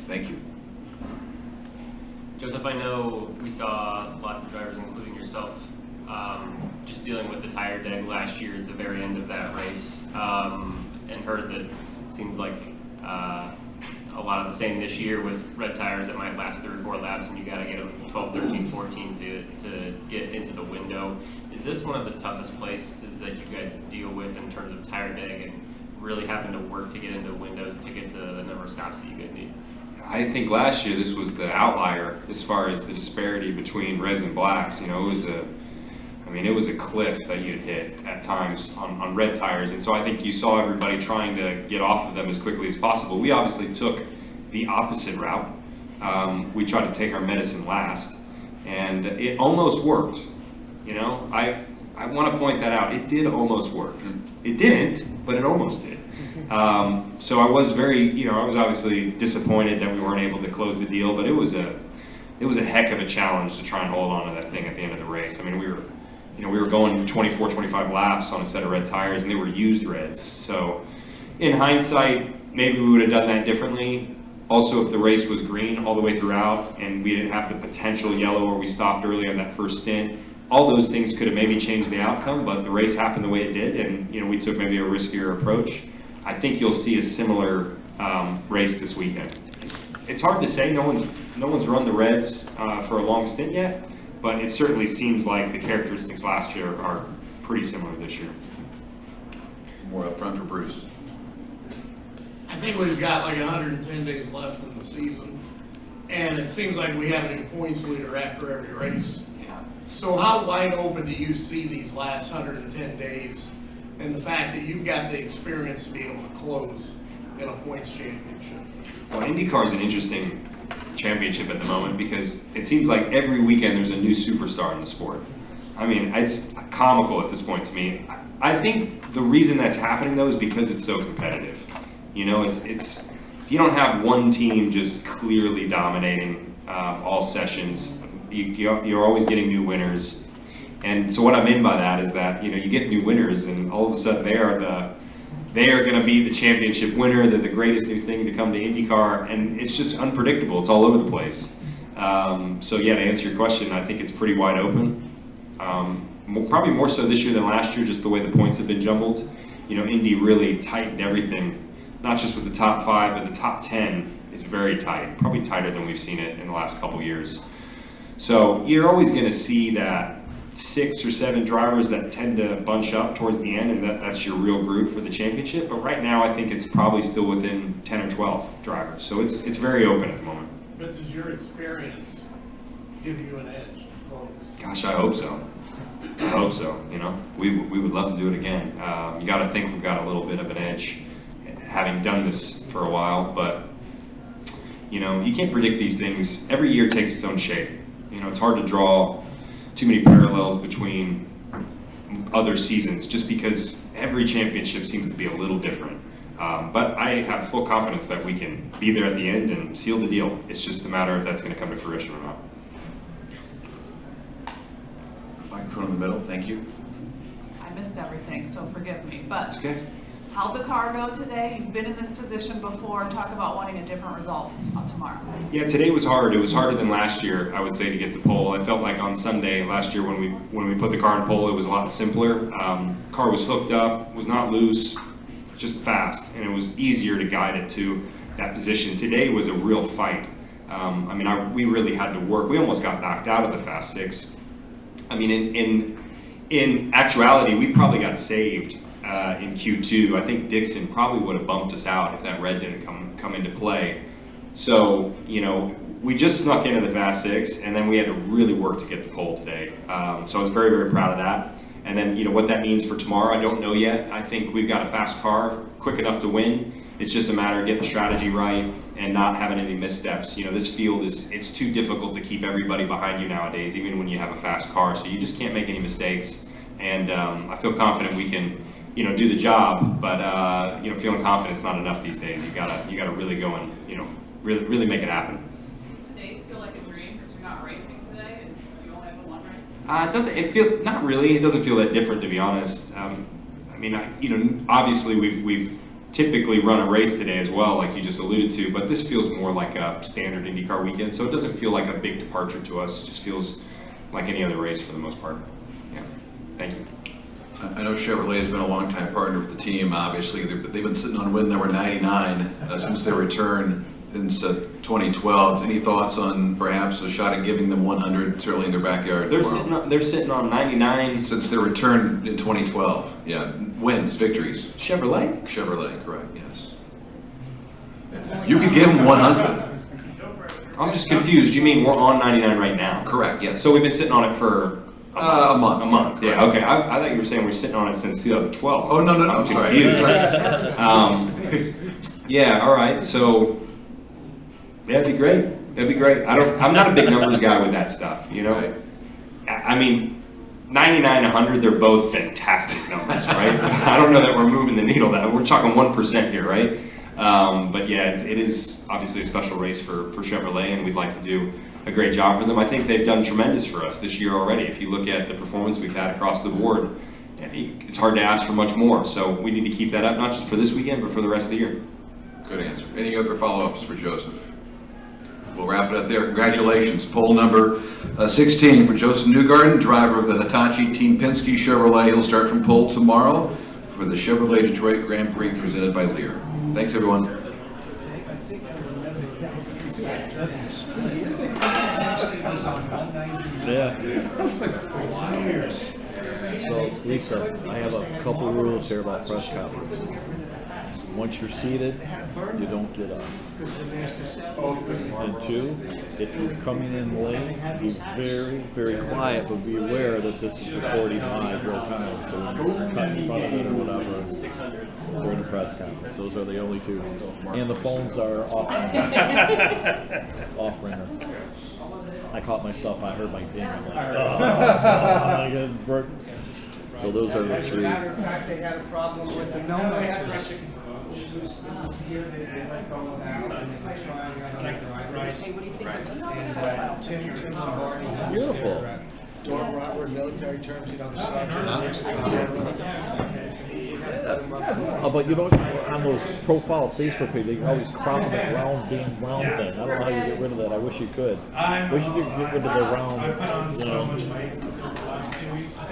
Thank you. Joseph, I know we saw lots of drivers, including yourself, just dealing with the tire deg last year at the very end of that race, and heard that it seems like a lot of the same this year with red tires that might last 3 or 4 laps, and you got to get them 12, 13, 14 to get into the window. Is this one of the toughest places that you guys deal with in terms of tire deg and really having to work to get into the windows to get to the number of stops that you guys need? I think last year this was the outlier as far as the disparity between reds and blacks. You know, it was a cliff that you'd hit at times on red tires, and so I think you saw everybody trying to get off of them as quickly as possible. We obviously took the opposite route. We tried to take our medicine last, and it almost worked. You know, I want to point that out. It did almost work. It didn't, but it almost did. So I was very, you know, I was obviously disappointed that we weren't able to close the deal, but it was a heck of a challenge to try and hold on to that thing at the end of the race. I mean, we were going 24, 25 laps on a set of red tires, and they were used reds. So in hindsight, maybe we would have done that differently. Also, if the race was green all the way throughout and we didn't have the potential yellow where we stopped early on that first stint, all those things could have maybe changed the outcome, but the race happened the way it did, and, you know, we took maybe a riskier approach. I think you'll see a similar race this weekend. It's hard to say. No one's run the reds for a long stint yet, but it certainly seems like the characteristics last year are pretty similar this year. More up front for Bruce. I think we've got like 110 days left in the season, and it seems like we have a new points leader after every race. So how wide open do you see these last 110 days, and the fact that you've got the experience to be able to close in a points championship? Well, IndyCar is an interesting championship at the moment because it seems like every weekend there's a new superstar in the sport. I mean, it's comical at this point to me. I think the reason that's happening though is because it's so competitive. You know, it's you don't have one team just clearly dominating all sessions. You're always getting new winners, and so what I mean by that is that you get new winners, and all of a sudden they are going to be the championship winner. They're the greatest new thing to come to IndyCar, and it's just unpredictable. It's all over the place. So yeah, to answer your question, I think it's pretty wide open. Probably more so this year than last year, just the way the points have been jumbled. Indy really tightened everything, not just with the top 5, but the top 10 is very tight, probably tighter than we've seen it in the last couple years. So you're always going to see that 6 or 7 drivers that tend to bunch up towards the end, and that's your real group for the championship. But right now, I think it's probably still within 10 or 12 drivers. So it's very open at the moment. But does your experience give you an edge to close? Gosh, I hope so. I hope so. We would love to do it again. You got to think we've got a little bit of an edge, having done this for a while. But you can't predict these things. Every year takes its own shape. It's hard to draw too many parallels between other seasons just because every championship seems to be a little different. But I have full confidence that we can be there at the end and seal the deal. It's just a matter if that's going to come to fruition or not. Microphone in the middle, thank you. I missed everything, so forgive me, but It's okay. how'd the car go today? You've been in this position before. Talk about wanting a different result on tomorrow. Yeah, today was hard. It was harder than last year, I would say, to get the pole. I felt like on Sunday last year when we put the car in pole, it was a lot simpler. Car was hooked up, was not loose, just fast, and it was easier to guide it to that position. Today was a real fight. We really had to work. We almost got knocked out of the Fast 6. I mean, in actuality, we probably got saved in Q2. I think Dixon probably would have bumped us out if that red didn't come into play. So, we just snuck into the Fast 6, and then we had to really work to get the pole today. So I was very, very proud of that. And then, what that means for tomorrow, I don't know yet. I think we've got a fast car, quick enough to win. It's just a matter of getting the strategy right and not having any missteps. This field it's too difficult to keep everybody behind you nowadays, even when you have a fast car. So you just can't make any mistakes. And I feel confident we can, do the job. But feeling confident is not enough these days. You gotta really go and really make it happen. Does today feel like a dream because you're not racing today and you only have the one race? Not really. It doesn't feel that different, to be honest. Obviously we've typically run a race today as well, like you just alluded to, but this feels more like a standard IndyCar weekend, so it doesn't feel like a big departure to us. It just feels like any other race for the most part. Yeah, thank you. I know Chevrolet has been a long-time partner with the team, obviously. They've been sitting on win number 99 since their return since 2012. Any thoughts on perhaps a shot at giving them 100, certainly in their backyard? They're sitting on 99 since their return in 2012. Yeah, wins, victories. Chevrolet, correct. Yes. You could give them 100. I'm just confused. You mean we're on 99 right now? Correct. Yes. So we've been sitting on it for a month. A month. Yeah. Okay. I thought you were saying we're sitting on it since 2012. Oh no. I'm confused. Yeah. All right. So. Yeah, that'd be great. That'd be great. I'm not a big numbers guy with that stuff, Right. I mean, 99, 100, they're both fantastic numbers, right? I don't know that we're moving the needle. That we're talking 1% here, right? But yeah, it is obviously a special race for Chevrolet, and we'd like to do a great job for them. I think they've done tremendous for us this year already. If you look at the performance we've had across the board, it's hard to ask for much more. So we need to keep that up, not just for this weekend, but for the rest of the year. Good answer. Any other follow-ups for Joseph? We'll wrap it up there. Congratulations. Pole number 16 for Joseph Newgarden, driver of the Hitachi Team Penske Chevrolet. He'll start from pole tomorrow for the Chevrolet Detroit Grand Prix presented by LEAR. Thanks, everyone. Yeah. So, Lisa, I have a couple rules here about press conferences. Once you're seated, you don't get up. And two, if you're coming in late, be very, very quiet, but be aware that this is recording live real time. So when you're cut in front of it or whatever, during the press conference, those are the only two. And the phones are off ringer. I caught myself, I heard my ding. I'm like, so those are the As a three. matter of fact, they had a problem with the no matches. This year they let go of Al and they were trying out other drivers. Hey, what do you think of this? And Tim Lombardi. Beautiful. Dog Robert, military terms, you know, the sergeant works for the general. But you know, on those profile Facebook pages, they always crop that round being round thing. I don't know how you get rid of that. I wish you could. Wish you could get rid of the round. I put on you so know. much weight the last 2 weeks. It's